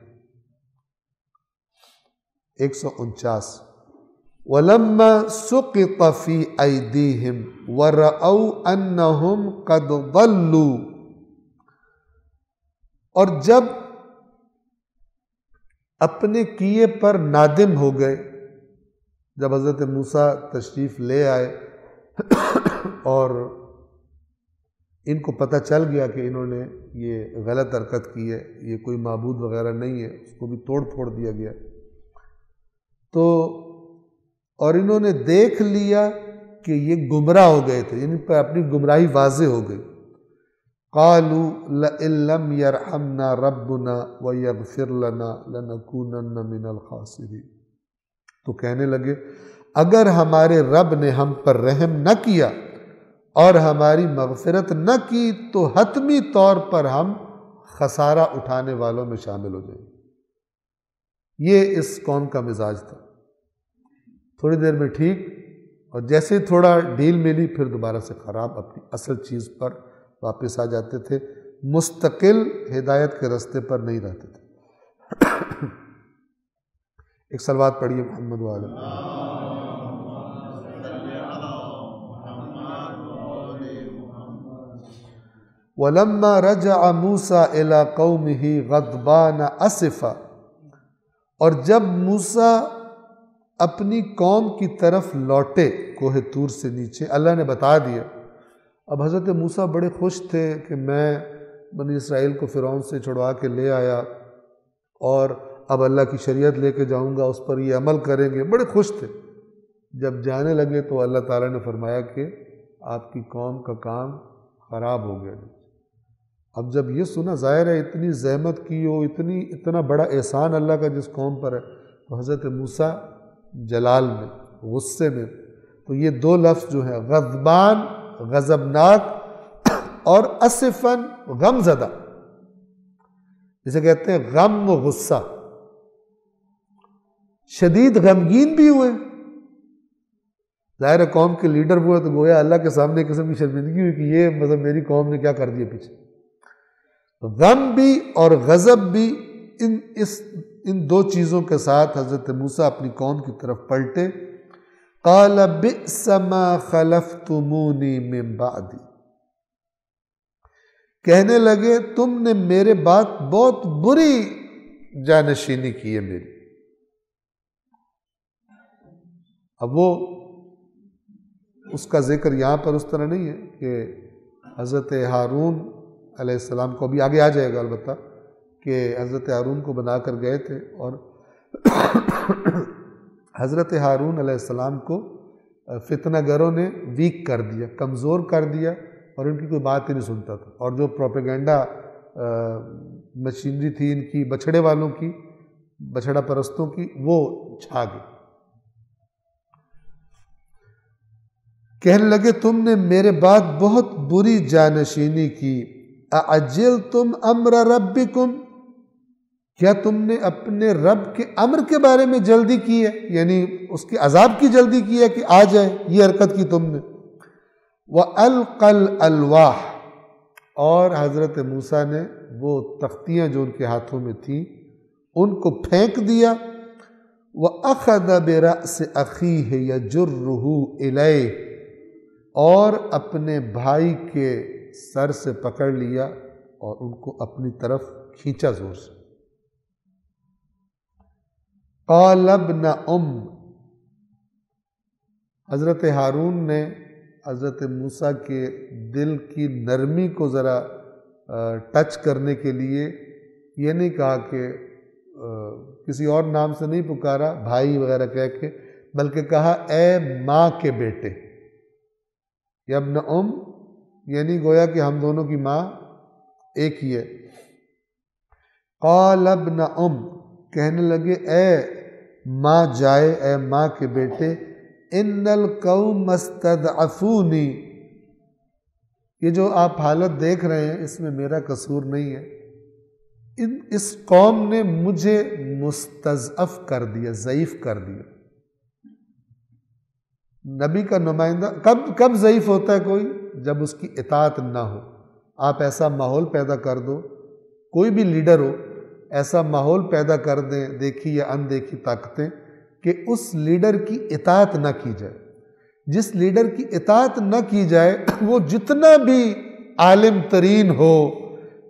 149، وَلَمَّا سُقِطَ فِي أَيْدِيهِمْ وَرَأَوْا أَنَّهُمْ قَدْ ضَلُّوا، اور جب اپنے کیے پر نادم ہو گئے، جب حضرت موسیٰ تشریف لے آئے اور ان کو پتہ چل گیا کہ انہوں نے یہ غلط حرکت کی ہے، یہ کوئی معبود وغیرہ نہیں ہے، اس کو بھی توڑ پھوڑ دیا گیا، تو اور انہوں نے دیکھ لیا کہ یہ گمراہ ہو گئے تھے، ان پر اپنی گمراہی واضح ہو گئی۔ قالوا لئن لم يرحمنا ربنا ويغفر لنا لنكونن من الخاسرین، تو کہنے لگے اگر ہمارے رب نے ہم پر رحم نہ کیا اور ہماری مغفرت نہ کی تو حتمی طور پر ہم خسارہ اٹھانے والوں میں شامل ہو جائیں گے۔ یہ اس قوم کا مزاج تھا، تھوڑی دیر میں ٹھیک، اور جیسے ہی تھوڑا ڈھیل ملی پھر دوبارہ سے خراب، اپنی اصل چیز پر واپس آ جاتے تھے، مستقل ہدایت کے راستے پر نہیں رہتے تھے۔ ایک صلوات پڑھیے محمد وعلی وَلَمَّا رَجَعَ مُوسَىٰ إِلَىٰ قَوْمِهِ غَضْبَانَ أَسِفًا، اور جب موسیٰ اپنی قوم کی طرف لوٹے کوہ طور سے نیچے، اللہ نے بتا دیا۔ اب حضرت موسیٰ بڑے خوش تھے کہ میں بنی اسرائیل کو فرعون سے چھڑوا کے لے آیا اور اب اللہ کی شریعت لے کے جاؤں گا، اس پر یہ عمل کریں گے، بڑے خوش تھے۔ جب جانے لگے تو اللہ تعالیٰ نے فرمایا کہ آپ کی قوم کا کام خراب ہو گیا۔ اب جب یہ سنا، ظاہر ہے اتنی زحمت کی ہو، اتنا بڑا احسان اللہ کا جس قوم پر ہے، تو حضرت موسیٰ جلال میں، غصے میں، تو یہ دو لفظ جو ہیں غضبان غضبناک اور اسفاً غم زدہ، جسے کہتے ہیں غم و غصہ، شدید غمگین بھی ہوئے۔ ظاہر قوم کے لیڈر ہوئے تو گویا اللہ کے سامنے قسم کی شرمندگی ہوئی کہ یہ مطلب میری قوم نے کیا کر دیا پیچھے۔ غم بھی اور غضب بھی ان دو چیزوں کے ساتھ حضرت موسیٰ اپنی قوم کی طرف پلٹے۔ قال بئس ما خلفتمونی من بعدی، کہنے لگے تم نے میرے بعد بہت بری جانشینی کی ہے میری۔ اب وہ اس کا ذکر یہاں پر اس طرح نہیں ہے کہ حضرت ہارون علیہ السلام کو، ابھی آگے آ جائے گا البتہ، کہ حضرت ہارون کو بنا کر گئے تھے اور حضرت ہارون علیہ السلام کو فتنہ گروں نے ویک کر دیا، کمزور کر دیا، اور ان کی کوئی بات ہی نہیں سنتا تھا، اور جو پروپیگنڈا مشینری تھی ان کی بچھڑے والوں کی، بچھڑا پرستوں کی، وہ چھا گئی۔ کہنے لگے تم نے میرے بعد بہت بری جانشینی کی۔ اعجلتم امر ربکم، کیا تم نے اپنے رب کے امر کے بارے میں جلدی کی ہے، یعنی اس کے عذاب کی جلدی کی ہے کہ آ جائے، یہ حرکت کی تم نے۔ وَأَلْقَى الْأَلْوَاحَ، اور حضرت موسیٰ نے وہ تختیاں جو ان کے ہاتھوں میں تھیں ان کو پھینک دیا۔ وَأَخَذَ بِرَأْسِ أَخِيهِ يَجُرُّهُ إِلَيْهِ، اور اپنے بھائی کے سر سے پکڑ لیا اور ان کو اپنی طرف کھینچا زور سے۔ قال ابن حضرت ہارون نے حضرت موسیٰ کے دل کی نرمی کو ذرا ٹچ کرنے کے لیے یہ نہیں کہا کہ کسی اور نام سے نہیں پکارا بھائی وغیرہ کہہ کے، بلکہ کہا اے ماں کے بیٹے، یا ابن یعنی گویا کہ ہم دونوں کی ماں ایک ہی ہے۔ قال ابن کہنے لگے اے ماں جائے، اے ماں کے بیٹے، ان القوم استضعفونی، یہ جو آپ حالت دیکھ رہے ہیں اس میں میرا قصور نہیں ہے، اس قوم نے مجھے مستضعف کر دیا، ضعیف کر دیا۔ نبی کا نمائندہ کب ضعیف ہوتا ہے کوئی؟ جب اس کی اطاعت نہ ہو۔ آپ ایسا ماحول پیدا کر دو، کوئی بھی لیڈر ہو ایسا ماحول پیدا کر دیں، دیکھی یا اندیکھی طاقتیں، کہ اس لیڈر کی اطاعت نہ کی جائے۔ جس لیڈر کی اطاعت نہ کی جائے وہ جتنا بھی عالم ترین ہو،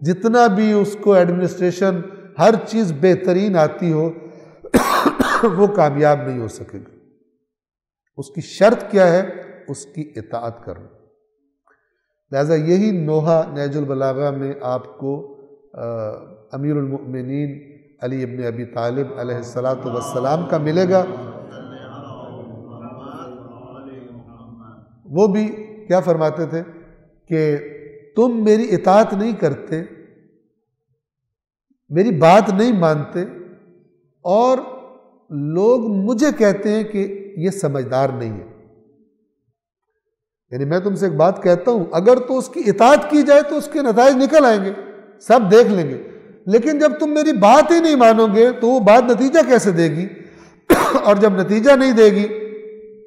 جتنا بھی اس کو ایڈمنسٹریشن ہر چیز بہترین آتی ہو، وہ کامیاب نہیں ہو سکے گا۔ اس کی شرط کیا ہے؟ اس کی اطاعت کرنا۔ لہذا یہی نوحہ نہج البلاغہ میں آپ کو امیر المؤمنین علی ابن ابی طالب علیہ السلام کا ملے گا۔ وہ بھی کیا فرماتے تھے کہ تم میری اطاعت نہیں کرتے، میری بات نہیں مانتے، اور لوگ مجھے کہتے ہیں کہ یہ سمجھدار نہیں ہے۔ یعنی میں تم سے ایک بات کہتا ہوں، اگر تو اس کی اطاعت کی جائے تو اس کے نتائج نکل آئیں گے، سب دیکھ لیں گے، لیکن جب تم میری بات ہی نہیں مانو گے تو وہ بات نتیجہ کیسے دے گی؟ اور جب نتیجہ نہیں دے گی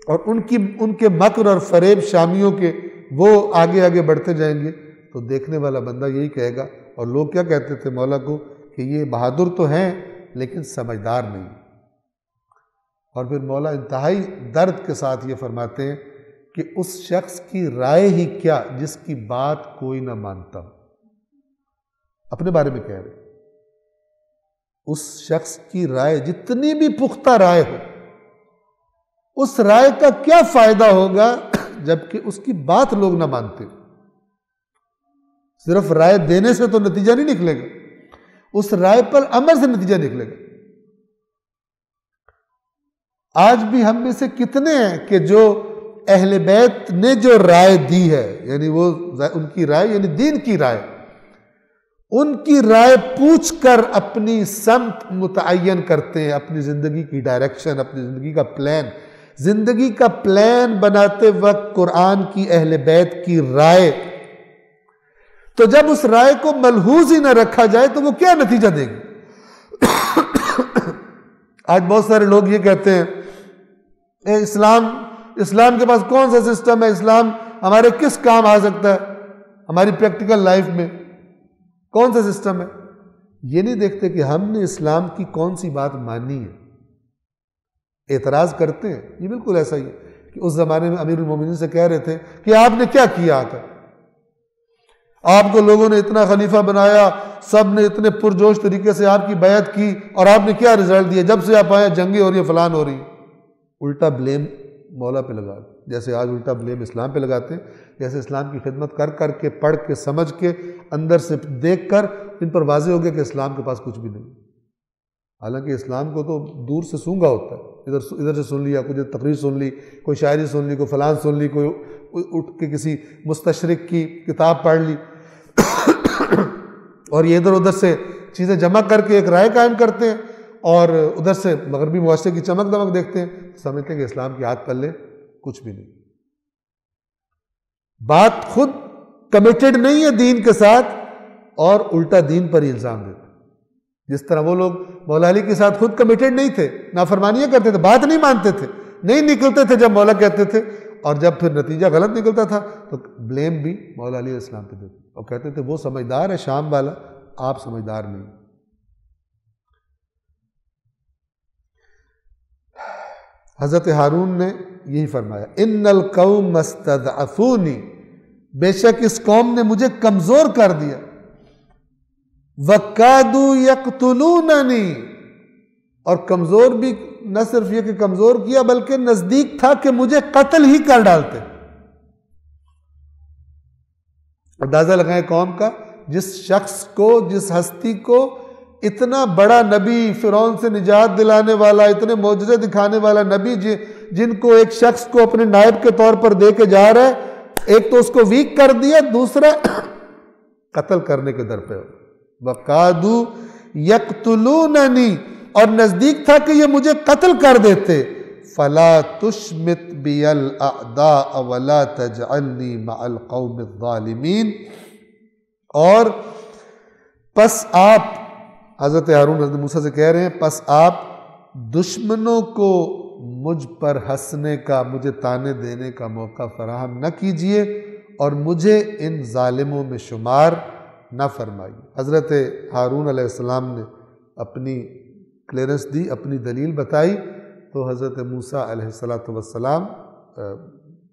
اور ان کے مکر اور فریب شامیوں کے وہ آگے آگے بڑھتے جائیں گے تو دیکھنے والا بندہ یہی کہے گا۔ اور لوگ کیا کہتے تھے مولا کو کہ یہ بہادر تو ہیں لیکن سمجھدار نہیں۔ اور پھر مولا انتہائی درد کے ساتھ یہ فرماتے ہیں کہ اس شخص کی رائے ہی کیا جس کی بات کوئی نہ مانتا ہو۔ اپنے بارے میں کہہ رہے، اس شخص کی رائے جتنی بھی پختہ رائے ہو، اس رائے کا کیا فائدہ ہوگا جبکہ اس کی بات لوگ نہ مانتے؟ صرف رائے دینے سے تو نتیجہ نہیں نکلے گا، اس رائے پر عمل سے نتیجہ نکلے گا۔ آج بھی ہم میں سے کتنے ہیں کہ جو اہل بیت نے جو رائے دی ہے، یعنی وہ ان کی رائے یعنی دین کی رائے، ان کی رائے پوچھ کر اپنی سمت متعین کرتے ہیں، اپنی زندگی کی ڈائریکشن، اپنی زندگی کا پلان. زندگی کا پلان بناتے وقت قرآن کی اہل بیت کی رائے، تو جب اس رائے کو ملحوظ ہی نہ رکھا جائے تو وہ کیا نتیجہ دے گی؟ آج بہت سارے لوگ یہ کہتے ہیں اسلام کے پاس کون سا سسٹم ہے، اسلام ہمارے کس کام آ سکتا ہے، ہماری پریکٹیکل لائف میں کون سا سسٹم ہے. یہ نہیں دیکھتے کہ ہم نے اسلام کی کون سی بات مانی ہے. اعتراض کرتے ہیں. یہ بالکل ایسا ہی ہے کہ اس زمانے میں امیر المومنین سے کہہ رہے تھے کہ آپ نے کیا کیا آ کر، آپ کو لوگوں نے اتنا خلیفہ بنایا، سب نے اتنے پرجوش طریقے سے آپ کی بیعت کی، اور آپ نے کیا رزلٹ دیا؟ جب سے آپ آئے جنگیں ہو رہی ہیں، فلان ہو رہی ہیں. الٹا بلیم مولا پہ لگا دیں. جیسے آج الٹا بلیم اسلام پہ لگاتے ہیں، جیسے اسلام کی خدمت کر کر کے، پڑھ کے، سمجھ کے، اندر سے دیکھ کر ان پر واضح ہو گیا کہ اسلام کے پاس کچھ بھی نہیں. حالانکہ اسلام کو تو دور سے سونگا ہوتا ہے، ادھر سے سن لیا، کوئی تقریر سن لی، کوئی شاعری سن لی، کوئی فلان سن لی، کوئی اٹھ کے کسی مستشرق کی کتاب پڑھ لی اور یہ ادھر ادھر سے چیزیں جمع کر کے ایک رائے قائم کرتے ہیں، اور ادھر سے مغربی معاشرے کی چمک دمک دیکھتے ہیں، سمجھتے ہیں کہ اسلام کی ہاتھ پلے کچھ بھی نہیں. بات خود کمیٹڈ نہیں ہے دین کے ساتھ، اور الٹا دین پر ہی الزام دیتے. جس طرح وہ لوگ مولا علی کے ساتھ خود کمیٹڈ نہیں تھے، نافرمانیاں کرتے تھے، بات نہیں مانتے تھے، نہیں نکلتے تھے جب مولا کہتے تھے، اور جب پھر نتیجہ غلط نکلتا تھا تو بلیم بھی مولا علی علیہ السلام پہ دیتے اور کہتے تھے وہ سمجھدار ہے شام والا، آپ سمجھدار نہیں. حضرت ہارون نے یہی فرمایا، ان القوم استضعفونی، بے شک اس قوم نے مجھے کمزور کر دیا، وَقَادُوا يَقْتُلُونَنِي، اور کمزور بھی نہ صرف یہ کہ کمزور کیا بلکہ نزدیک تھا کہ مجھے قتل ہی کر ڈالتے. اندازہ لگائیں قوم کا، جس شخص کو، جس ہستی کو اتنا بڑا نبی، فرعون سے نجات دلانے والا، اتنے معجزے دکھانے والا نبی، جن کو ایک شخص کو اپنے نائب کے طور پر دے کے جا رہا ہے، ایک تو اس کو ویک کر دیا، دوسرا قتل کرنے کے در پہ ہو. وَقَادُوا يَقْتُلُونَنِي، اور نزدیک تھا کہ یہ مجھے قتل کر دیتے. فَلَا تُشْمِتْ بِيَ الْأَعْدَاءَ وَلَا تَجْعَلْنِي مَعَ الْقَوْمِ الظَّالِمِينَ. اور پس آپ، حضرت ہارون حضرت موسیٰ سے کہہ رہے ہیں، پس آپ دشمنوں کو مجھ پر ہنسنے کا، مجھے تانے دینے کا موقع فراہم نہ کیجیے، اور مجھے ان ظالموں میں شمار نہ فرمائیے. حضرت ہارون علیہ السلام نے اپنی کلیئرنس دی، اپنی دلیل بتائی، تو حضرت موسیٰ علیہ السلام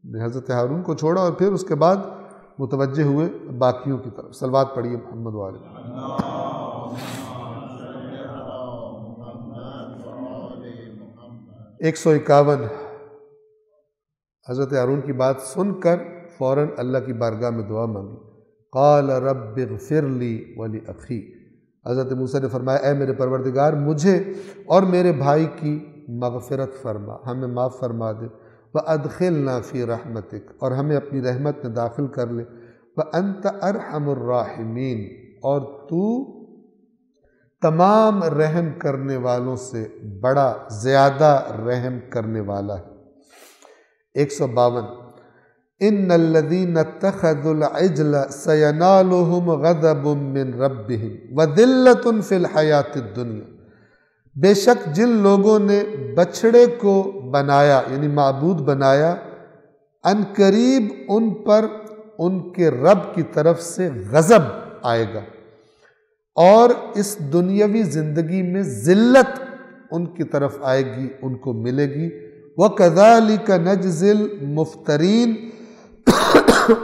نے حضرت ہارون کو چھوڑا، اور پھر اس کے بعد متوجہ ہوئے باقیوں کی طرف. صلوات پڑھیے محمد والے. 151. حضرت ہارون کی بات سن کر فوراً اللہ کی بارگاہ میں دعا مانگی. قال رب اغفر لی ولاخی، حضرت موسیٰ نے فرمایا اے میرے پروردگار، مجھے اور میرے بھائی کی مغفرت فرما، ہمیں معاف فرما دے. وادخلنا فی رحمتک، اور ہمیں اپنی رحمت میں داخل کر لے. وانت ارحم الراحمین، اور تو تمام رحم کرنے والوں سے بڑا زیادہ رحم کرنے والا ہے. 152. ان الذین اتخذوا العجل سینالهم غضب من ربهم وذلۃ فی الحیاۃ الدنیا، بے شک جن لوگوں نے بچھڑے کو بنایا یعنی معبود بنایا، ان قریب ان پر ان کے رب کی طرف سے غضب آئے گا، اور اس دنیاوی زندگی میں ذلت ان کی طرف آئے گی، ان کو ملے گی. وَكَذَلِكَ نَجْزِي الْمُفْتَرِينَ،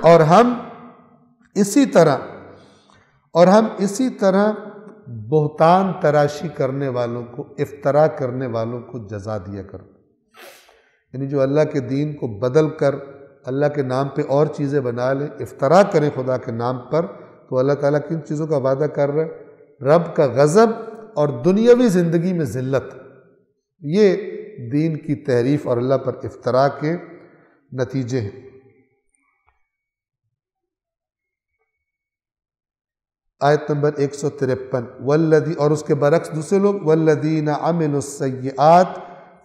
اور ہم اسی طرح بہتان تراشی کرنے والوں کو، افترا کرنے والوں کو جزا دیا کریں. یعنی جو اللہ کے دین کو بدل کر اللہ کے نام پہ اور چیزیں بنا لیں، افترا کریں خدا کے نام پر، تو اللہ تعالیٰ کن چیزوں کا وعدہ کر رہا ہے؟ رب کا غضب اور دنیاوی زندگی میں ذلت. یہ دین کی تحریف اور اللہ پر افترا کے نتیجے ہیں. آیت نمبر 153 والذی، اور اس کے برعکس دوسرے لوگ والذین عملوا السیئات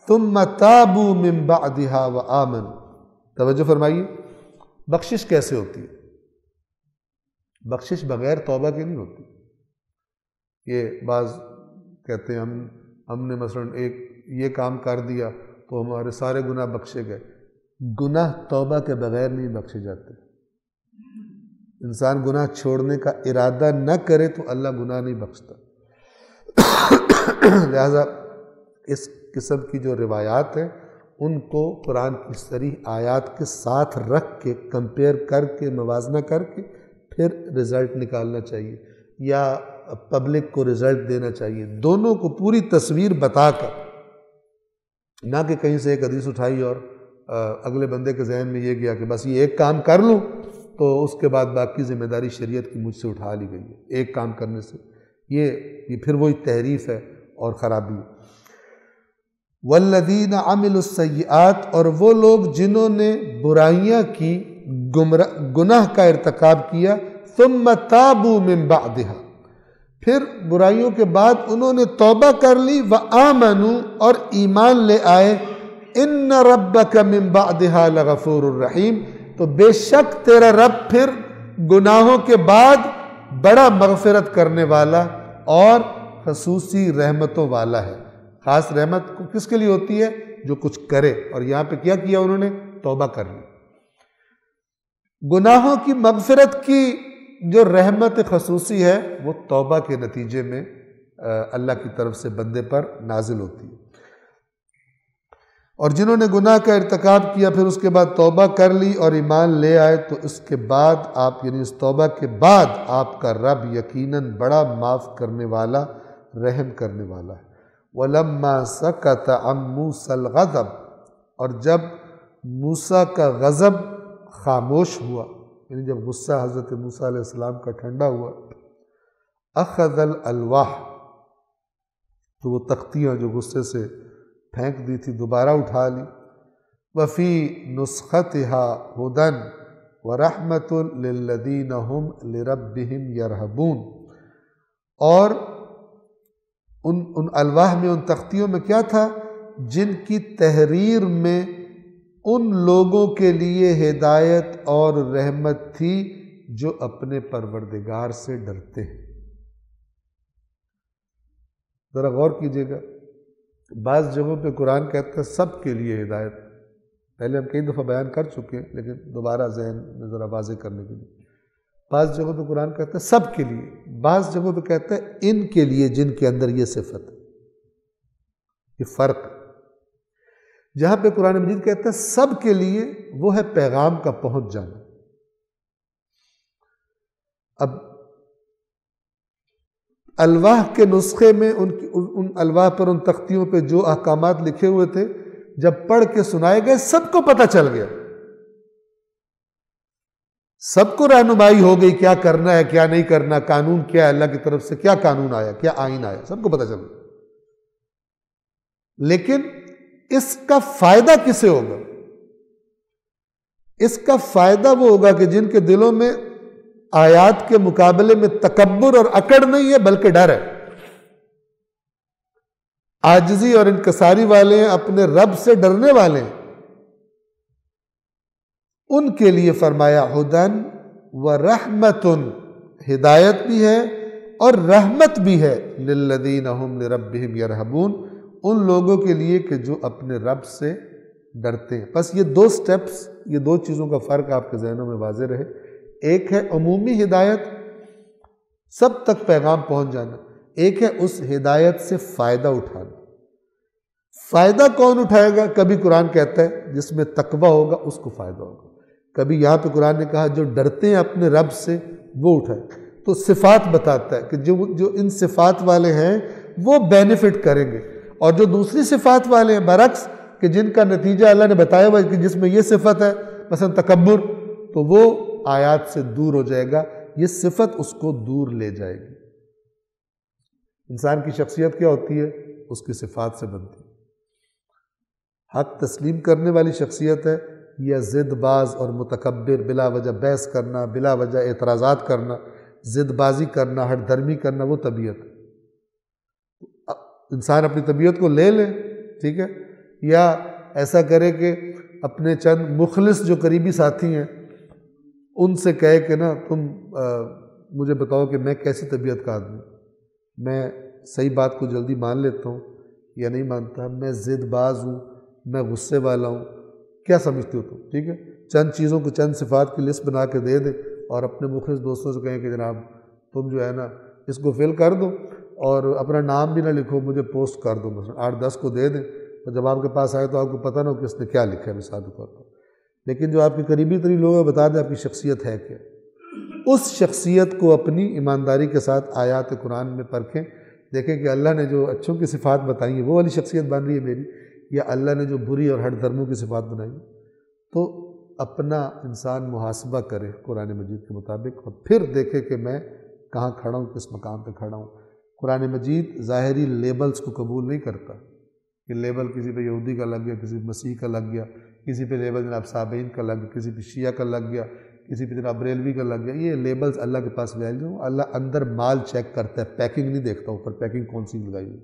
ثم تابوا من بعدها وآمنوا۔ توجہ فرمائیے، بخشش کیسے ہوتی ہے؟ بخشش بغیر توبہ کے نہیں ہوتی۔ یہ بعض کہتے ہیں ہم نے مثلا یہ کام کر دیا تو ہمارے سارے گناہ بخشے گئے۔ گناہ توبہ کے بغیر نہیں بخشے جاتے۔ انسان گناہ چھوڑنے کا ارادہ نہ کرے تو اللہ گناہ نہیں بخشتا۔ لہذا اس قسم کی جو روایات ہیں ان کو قرآن کی صریح آیات کے ساتھ رکھ کے کمپیئر کر کے موازنہ کر کے پھر رزلٹ نکالنا چاہیے یا پبلک کو رزلٹ دینا چاہیے، دونوں کو پوری تصویر بتا کر، نہ کہ کہیں سے ایک حدیث اٹھائی اور اگلے بندے کے ذہن میں یہ گیا کہ بس یہ ایک کام کر لوں تو اس کے بعد باقی ذمہ داری شریعت کی مجھ سے اٹھا لی گئی ہے ایک کام کرنے سے۔ یہ پھر وہی تحریف ہے اور خرابی ہے۔ والذین عملوا السیئات، اور وہ لوگ جنہوں نے برائیاں کی، گناہ کا ارتکاب کیا، ثم تابوا من بعدها، پھر برائیوں کے بعد انہوں نے توبہ کر لی، وآمنوا، اور ایمان لے آئے، ان ربک من بعدها لغفور الرحیم، تو بے شک تیرا رب پھر گناہوں کے بعد بڑا مغفرت کرنے والا اور خصوصی رحمتوں والا ہے۔ خاص رحمت کس کے لیے ہوتی ہے؟ جو کچھ کرے، اور یہاں پہ کیا انہوں نے؟ توبہ کر لی۔ گناہوں کی مغفرت کی جو رحمت خصوصی ہے وہ توبہ کے نتیجے میں اللہ کی طرف سے بندے پر نازل ہوتی ہے۔ اور جنہوں نے گناہ کا ارتکاب کیا پھر اس کے بعد توبہ کر لی اور ایمان لے آئے، تو اس کے بعد آپ یعنی اس توبہ کے بعد آپ کا رب یقیناً بڑا معاف کرنے والا، رحم کرنے والا ہے۔ وَلَمَّا سَكَتَ عَن مُوسَى الْغَضَبُ، اور جب موسیٰ کا غضب خاموش ہوا، یعنی جب غصہ حضرت موسیٰ علیہ السلام کا ٹھنڈا ہوا، أَخَذَ الْأَلْوَاحَ، تو وہ تختیاں جو غصے سے پھینک دی تھی دوبارہ اٹھا لی، وَفِي نُسْخَتِهَا هُدًى وَرَحْمَةٌ لِلَّذِينَ هُمْ لِرَبِّهِمْ يَرْهَبُونَ، اور ان الواح میں، ان تختیوں میں کیا تھا؟ جن کی تحریر میں ان لوگوں کے لیے ہدایت اور رحمت تھی جو اپنے پروردگار سے ڈرتے ہیں۔ ذرا غور کیجئے گا، بعض جگہوں پہ قرآن کہتا ہے سب کے لیے ہدایت، پہلے ہم کئی دفعہ بیان کر چکے ہیں لیکن دوبارہ ذہن میں ذرا واضح کرنے کے لیے۔ بعض جگہوں پہ قرآن کہتا ہے سب کے لیے، بعض جگہوں پہ کہتا ہے ان کے لیے جن کے اندر یہ صفت ہے۔ یہ فرق جہاں پہ قرآن مجید کہتا ہے سب کے لیے، وہ ہے پیغام کا پہنچ جانا۔ اب الواح کے نسخے میں ان الواح پر، ان تختیوں پہ جو احکامات لکھے ہوئے تھے جب پڑھ کے سنائے گئے سب کو پتہ چل گیا، سب کو رہنمائی ہو گئی کیا کرنا ہے کیا نہیں کرنا، قانون کیا ہے، اللہ کی طرف سے کیا قانون آیا، کیا آئین آیا، سب کو پتہ چل گیا۔ لیکن اس کا فائدہ کسے ہوگا؟ اس کا فائدہ وہ ہوگا کہ جن کے دلوں میں آیات کے مقابلے میں تکبر اور اکڑ نہیں ہے بلکہ ڈر ہے، عاجزی اور انکساری والے ہیں، اپنے رب سے ڈرنے والے ہیں، ان کے لیے فرمایا ہدن و رحمتن، ہدایت بھی ہے اور رحمت بھی ہے، للذین ہم لربہم یرہبون، ان لوگوں کے لیے کہ جو اپنے رب سے ڈرتے ہیں۔ بس یہ دو سٹیپس، یہ دو چیزوں کا فرق آپ کے ذہنوں میں واضح رہے۔ ایک ہے عمومی ہدایت، سب تک پیغام پہنچ جانا، ایک ہے اس ہدایت سے فائدہ اٹھانا۔ فائدہ کون اٹھائے گا؟ کبھی قرآن کہتا ہے جس میں تقوی ہوگا اس کو فائدہ ہوگا، کبھی یہاں پہ قرآن نے کہا جو ڈرتے ہیں اپنے رب سے وہ اٹھائے، تو صفات بتاتا ہے کہ جو ان صفات والے ہیں وہ بینیفٹ کریں گے، اور جو دوسری صفات والے ہیں برعکس کہ جن کا نتیجہ اللہ نے بتایا ہوا ہے کہ جس میں یہ صفت ہے مثلا تکبر، تو وہ آیات سے دور ہو جائے گا، یہ صفت اس کو دور لے جائے گی۔ انسان کی شخصیت کیا ہوتی ہے؟ اس کی صفات سے بنتی ہے۔ حق تسلیم کرنے والی شخصیت ہے یا ضد باز اور متکبر، بلا وجہ بحث کرنا، بلا وجہ اعتراضات کرنا، ضد بازی کرنا، ہٹ درمی کرنا، وہ طبیعت ہے۔ انسان اپنی طبیعت کو لے لے، ٹھیک ہے، یا ایسا کرے کہ اپنے چند مخلص جو قریبی ساتھی ہیں ان سے کہے کہ نا تم مجھے بتاؤ کہ میں کیسی طبیعت کا آدمی، میں صحیح بات کو جلدی مان لیتا ہوں یا نہیں مانتا، میں ضد باز ہوں، میں غصے والا ہوں، کیا سمجھتے ہو تم؟ ٹھیک ہے، چند چیزوں کو، چند صفات کی لسٹ بنا کے دے دے اور اپنے مخلص دوستوں سے کہیں کہ جناب تم جو ہے نا اس کو فل کر دو اور اپنا نام بھی نہ لکھو، مجھے پوسٹ کر دو، مثلا 8-10 کو دے دیں، اور جب آپ کے پاس آئے تو آپ کو پتہ نہ ہو کہ اس نے کیا لکھا ہے مثال کے طور پر۔ لیکن جو آپ کے قریبی ترین لوگ ہیں بتا دیں آپ کی شخصیت ہے کیا، اس شخصیت کو اپنی ایمانداری کے ساتھ آیات قرآن میں پرکھیں، دیکھیں کہ اللہ نے جو اچھوں کی صفات بتائی ہیں وہ والی شخصیت بن رہی ہے میری، یا اللہ نے جو بری اور ہٹ درموں کی صفات بنائی۔ تو اپنا انسان محاسبہ کرے قرآن مجید کے مطابق، اور پھر دیکھے کہ میں کہاں کھڑا ہوں، کس مقام پہ کھڑا ہوں۔ قرآن مجید ظاہری لیبلز کو قبول نہیں کرتا کہ لیبل کسی پہ یہودی کا لگ گیا، کسی پہ مسیح کا لگ گیا، کسی پہ لیبل جناب صابئین کا لگ گیا، کسی پہ شیعہ کا لگ گیا، کسی پہ جناب بریلوی کا لگ گیا۔ یہ لیبلز اللہ کے پاس ویلیو ہوں۔ اللہ اندر مال چیک کرتا ہے، پیکنگ نہیں دیکھتا، اوپر پیکنگ کون سی لگائی ہوئی،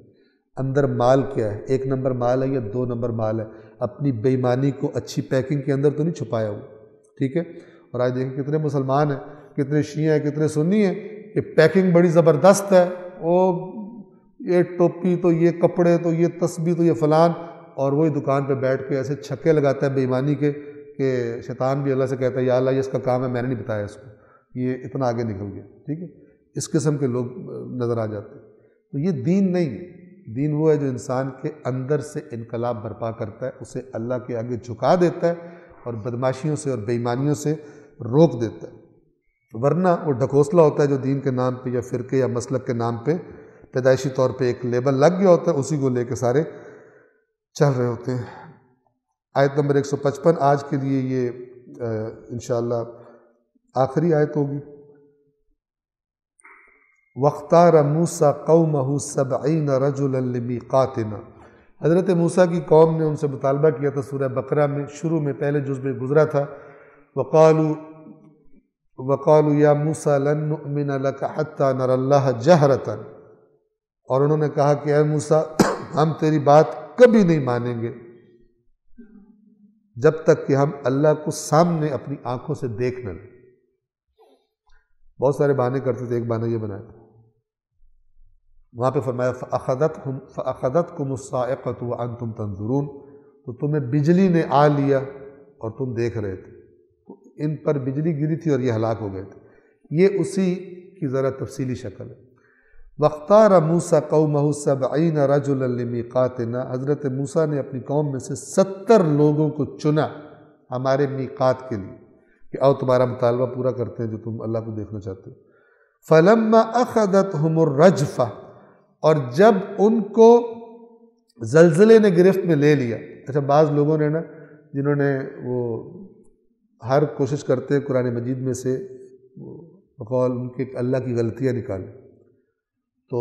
اندر مال کیا ہے، 1 نمبر مال ہے یا 2 نمبر مال ہے، اپنی بے ایمانی کو اچھی پیکنگ کے اندر تو نہیں چھپایا ہوا، ٹھیک ہے۔ اور آج دیکھیں کتنے مسلمان ہیں، کتنے شیعہ ہیں، کتنے سنی ہیں کہ پیکنگ بڑی زبردست ہے، وہ یہ ٹوپی تو یہ کپڑے تو یہ تسبیح تو یہ فلان، اور وہی دکان پہ بیٹھ کے ایسے چھکے لگاتا ہے بے ایمانی کے کہ شیطان بھی اللہ سے کہتا ہے یا اللہ یہ اس کا کام ہے، میں نے نہیں بتایا اس کو، یہ اتنا آگے نکل گیا، ٹھیک ہے۔ اس قسم کے لوگ نظر آ جاتے ہیں۔ تو یہ دین نہیں ہے، دین وہ ہے جو انسان کے اندر سے انقلاب برپا کرتا ہے، اسے اللہ کے آگے جھکا دیتا ہے اور بدماشیوں سے اور بے ایمانیوں سے روک دیتا ہے۔ ورنہ وہ ڈھکوسلا ہوتا ہے جو دین کے نام پہ یا فرقے یا مسلک کے نام پہ پیدائشی طور پہ ایک لیبل لگ گیا ہوتا ہے، اسی کو لے کے سارے چل رہے ہوتے ہیں۔ آیت نمبر 155 آج کے لیے یہ انشاءاللہ آخری آیت ہوگی۔ وَاخْتَارَ مُوسَىٰ قَوْمَهُ 70 رَجُلًا لِمِيقَاتِنَا، حضرت موسیٰ کی قوم نے ان سے مطالبہ کیا تھا، سورہ بقرہ میں شروع میں پہلے جز میں گزرا تھا۔ وَقَالُوا يَا مُوسَىٰ لَن نُؤْمِنَ لَكَ حَتَّىٰ نَرَى اللَّهَ جَهْرَةً، اور انہوں نے کہا کہ اے موسیٰ ہم تیری بات کبھی نہیں مانیں گے جب تک کہ ہم اللہ کو سامنے اپنی آنکھوں سے دیکھ نہ لیں۔ بہت سارے بہانے کرتے تھے، ایک بہانہ یہ بنایا تھا، وہاں پہ فرمایا فَأَخَذَتْكُمُ الصَّاعِقَةُ وَأَنْتُمْ تَنظُرُونَ، تو تمہیں بجلی نے آ لیا اور تم دیکھ رہے تھے، تو ان پر بجلی گری تھی اور یہ ہلاک ہو گئے تھے۔ یہ اسی کی ذرا تفصیلی شکل ہے۔ وَاخْتَارَ مُوسَىٰ قَوْمَهُ 70 رَجُلًا لِمِيقَاتِنَا، حضرت موسیٰ نے اپنی قوم میں سے 70 لوگوں کو چنا ہمارے میقات کے لیے کہ آؤ تمہارا مطالبہ پورا کرتے ہیں جو تم اللہ کو دیکھنا چاہتے ہو۔ فَلَمَّا أَخَذَتْهُمُ الرَّجْفَةُ، اور جب ان کو زلزلے نے گرفت میں لے لیا۔ اچھا بعض لوگوں نے نا جنہوں نے وہ ہر کوشش کرتے قرآن مجید میں سے بقول ان کے اللہ کی غلطیاں نکالیں، تو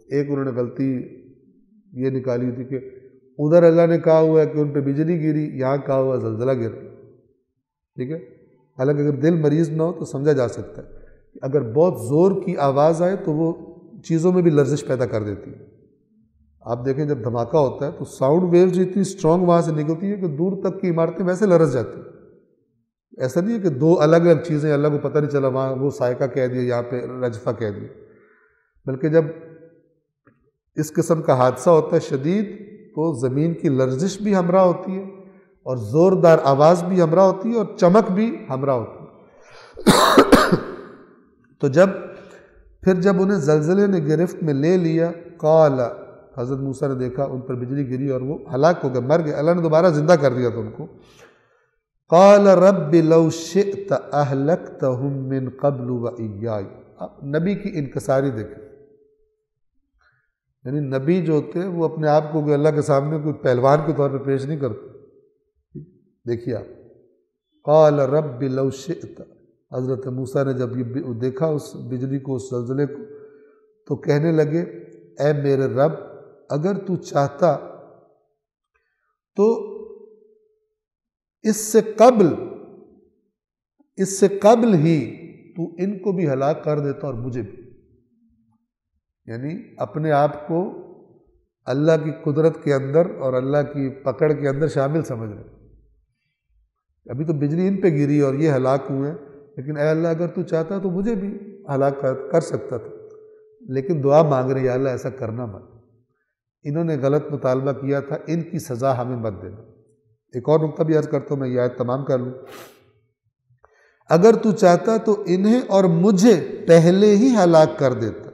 ایک انہوں نے غلطی یہ نکالی تھی کہ ادھر اللہ نے کہا ہوا ہے کہ ان پہ بجلی گری، یہاں کہا ہوا زلزلہ گر، ٹھیک ہے۔ حالانکہ اگر دل مریض نہ ہو تو سمجھا جا سکتا ہے کہ اگر بہت زور کی آواز آئے تو وہ چیزوں میں بھی لرزش پیدا کر دیتی ہے۔ آپ دیکھیں جب دھماکہ ہوتا ہے تو ساؤنڈ ویوز اتنی اسٹرانگ وہاں سے نکلتی ہے کہ دور تک کی عمارتیں ویسے لرز جاتی ہیں۔ ایسا نہیں ہے کہ دو الگ الگ چیزیں اللہ کو پتہ نہیں چلا، وہاں وہ سائقہ کہہ دیا، یہاں پہ رجفہ کہہ دیا، بلکہ جب اس قسم کا حادثہ ہوتا ہے شدید تو زمین کی لرزش بھی ہمراہ ہوتی ہے اور زوردار آواز بھی ہمراہ ہوتی ہے اور چمک بھی ہمراہ ہوتی ہے۔ تو جب انہیں زلزلے نے گرفت میں لے لیا، قال، حضرت موسیٰ نے دیکھا ان پر بجلی گری اور وہ ہلاک ہو گئے، مر گئے، اللہ نے دوبارہ زندہ کر دیا تھا ان کو۔ قال رب لو شئت اہلکتہم من قبل وإیائی، نبی کی انکساری دیکھیں، یعنی نبی جو ہوتے ہیں وہ اپنے آپ کو اللہ کے سامنے کوئی پہلوان کے طور پہ پیش نہیں کرتے۔ دیکھیے آپ، قال رب لو شئت، حضرت موسیٰ نے جب یہ دیکھا اس بجلی کو، اس زلزلے کو، تو کہنے لگے اے میرے رب اگر تو چاہتا تو اس سے قبل ہی تو ان کو بھی ہلاک کر دیتا اور مجھے بھی. یعنی اپنے آپ کو اللہ کی قدرت کے اندر اور اللہ کی پکڑ کے اندر شامل سمجھ رہے. ابھی تو بجلی ان پہ گری اور یہ ہلاک ہوئے ہیں، لیکن اے اللہ اگر تو چاہتا تو مجھے بھی ہلاک کر سکتا تھا. لیکن دعا مانگ رہے یا اللہ ایسا کرنا مت. انہوں نے غلط مطالبہ کیا تھا، ان کی سزا ہمیں مت دینا. ایک اور نقطہ بھی عرض کرتا ہوں، میں یہ آیت تمام کر لوں. اگر تو چاہتا تو انہیں اور مجھے پہلے ہی ہلاک کر دیتا.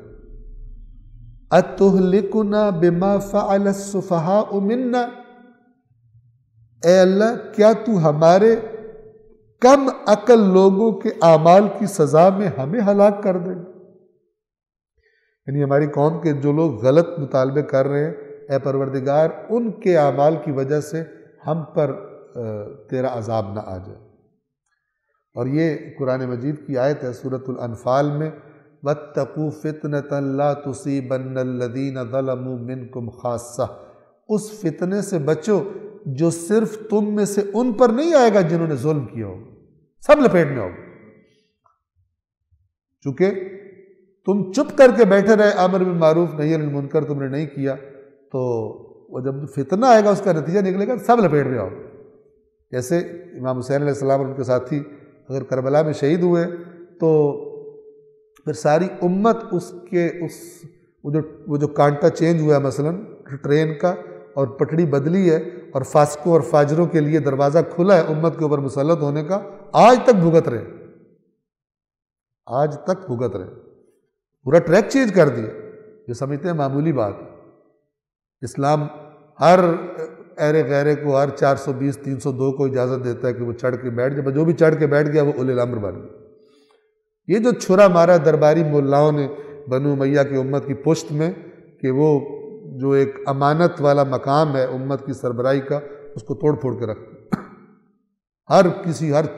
اتہلکنا بما فعل السفہاء منا، اے اللہ کیا تو ہمارے کم عقل لوگوں کے اعمال کی سزا میں ہمیں ہلاک کر دے. یعنی ہماری قوم کے جو لوگ غلط مطالبے کر رہے ہیں، اے پروردگار ان کے اعمال کی وجہ سے ہم پر تیرا عذاب نہ آ جائے. اور یہ قرآن مجید کی آیت ہے سورۃ الانفال میں، وَاتَّقُوا فِتْنَةً لَا تُصِيبَنَّ الَّذِينَ ظَلَمُوا مِنْكُمْ خَاصَّةً. اس فتنے سے بچو جو صرف تم میں سے ان پر نہیں آئے گا جنہوں نے ظلم کیا ہو، سب لپیٹ میں ہوگا. چونکہ تم چپ کر کے بیٹھے رہے، امر بالمعروف نہی عن المنکر تم نے نہیں کیا، تو وہ جب فتنہ آئے گا اس کا نتیجہ نکلے گا سب لپیٹ میں آؤ. جیسے امام حسین علیہ السلام اور ان کے ساتھی اگر کربلا میں شہید ہوئے تو پھر ساری امت وہ جو کانٹا چینج ہوا ہے مثلا ٹرین کا اور پٹڑی بدلی ہے اور فاسقوں اور فاجروں کے لیے دروازہ کھلا ہے امت کے اوپر مسلط ہونے کا، آج تک بھگت رہے، آج تک بھگت رہے. پورا ٹریک چینج کر دیا. یہ سمجھتے ہیں معمولی بات. اسلام ہر ایرے غیرے کو، ہر 420 302 کو اجازت دیتا ہے کہ وہ چڑھ کے بیٹھ جائے. جو بھی چڑھ کے بیٹھ گیا وہ اولی الامر بن گیا. یہ جو چھرا مارا درباری مولاؤں نے بنو امیہ کی امت کی پشت میں کہ وہ جو ایک امانت والا مقام ہے امت کی سربراہی کا، اس کو توڑ پھوڑ کے رکھتے. ہر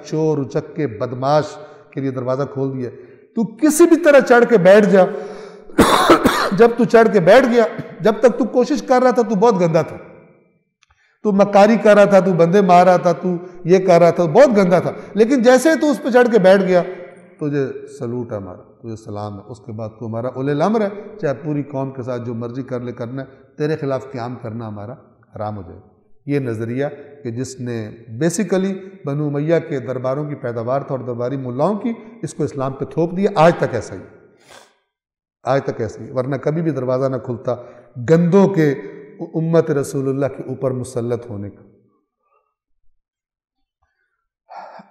چور اچکے بدماش کے لیے دروازہ کھول دیا. تو کسی بھی طرح چڑھ کے بیٹھ جا. جب تو چڑھ کے بیٹھ گیا، جب تک تو کوشش کر رہا تھا تو بہت گندا تھا، تو مکاری کر رہا تھا، تو بندے مار رہا تھا، تو یہ کر رہا تھا، بہت گندا تھا. لیکن جیسے تو اس پہ چڑھ کے بیٹھ گیا، تجھے سلوٹ ہے ہمارا، تجھے سلام ہے. اس کے بعد تو ہمارا اولی الامر ہے، چاہے پوری قوم کے ساتھ جو مرضی کر لے کرنا ہے، تیرے خلاف قیام کرنا ہمارا حرام ہو جائے. یہ نظریہ کہ جس نے بیسیکلی بنو امیہ کے درباروں کی پیداوار تھا اور درباری ملاؤں کی، اس کو اسلام پہ تھوپ دیا. آج تک ایسا ہی، آج تک ایسا ہی. ورنہ کبھی بھی دروازہ نہ کھلتا گندوں کے امت رسول اللہ کے اوپر مسلط ہونے کا.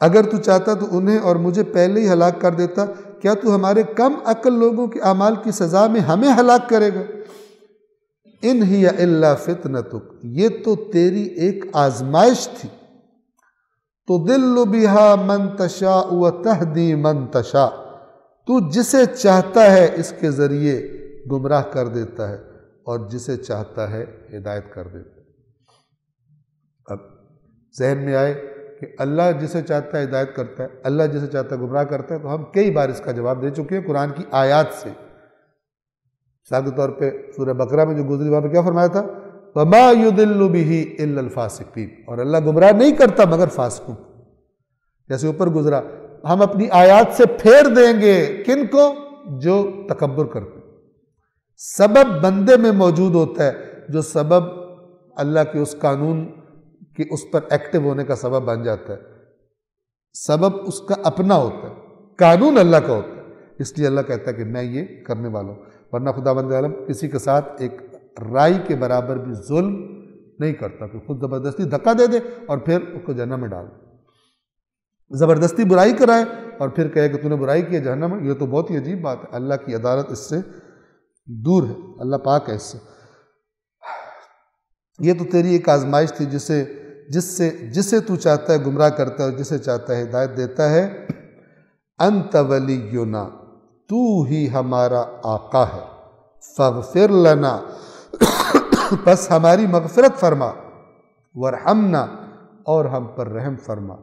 اگر تو چاہتا تو انہیں اور مجھے پہلے ہی ہلاک کر دیتا. کیا تو ہمارے کم عقل لوگوں کے اعمال کی سزا میں ہمیں ہلاک کرے گا؟ ان ہی الا فتنتک، یہ تو تیری ایک آزمائش تھی. تضل بہا من تشاء وتہدی من تشاء، تو جسے چاہتا ہے اس کے ذریعے گمراہ کر دیتا ہے اور جسے چاہتا ہے ہدایت کر دیتا ہے. اب ذہن میں آئے کہ اللہ جسے چاہتا ہے ہدایت کرتا ہے، اللہ جسے چاہتا ہے گمراہ کرتا ہے، تو ہم کئی بار اس کا جواب دے چکے ہیں قرآن کی آیات سے. مثال کے طور پہ سورہ بقرہ میں جو گزری وہاں پہ کیا فرمایا تھا؟ وَمَا يُضِلُّ بِهِ إِلَّا الْفَاسِقِينَ، اور اللہ گمراہ نہیں کرتا مگر فاسقوں. جیسے اوپر گزرا، ہم اپنی آیات سے پھیر دیں گے کن کو؟ جو تکبر کرتے. سبب بندے میں موجود ہوتا ہے، جو سبب اللہ کے اس قانون کہ اس پر ایکٹیو ہونے کا سبب بن جاتا ہے. سبب اس کا اپنا ہوتا ہے، قانون اللہ کا ہوتا ہے. اس لیے اللہ کہتا ہے کہ میں یہ کرنے والا ہوں. ورنہ خداوند عالم کسی کے ساتھ ایک رائی کے برابر بھی ظلم نہیں کرتا کہ خود زبردستی دھکا دے دے اور پھر اس کو جہنم میں ڈال دے. زبردستی برائی کرائے اور پھر کہے کہ تو نے برائی کی جہنم میں. یہ تو بہت ہی عجیب بات ہے. اللہ کی عدالت اس سے دور ہے، اللہ پاک ہے اس سے. یہ تو تیری ایک آزمائش تھی جسے تو چاہتا ہے گمراہ کرتا ہے اور جسے چاہتا ہے ہدایت دیتا ہے. انت ولینا، تو ہی ہمارا آقا ہے. فاغفر لنا، پس ہماری مغفرت فرما. ورحمنا، اور ہم پر رحم فرما.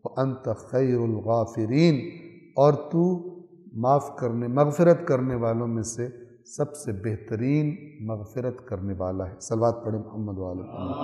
وانت خیر الغافرین، اور تو مغفرت کرنے والوں میں سے سب سے بہترین مغفرت کرنے والا ہے. صلوات پڑھیں محمد وعلی محمد.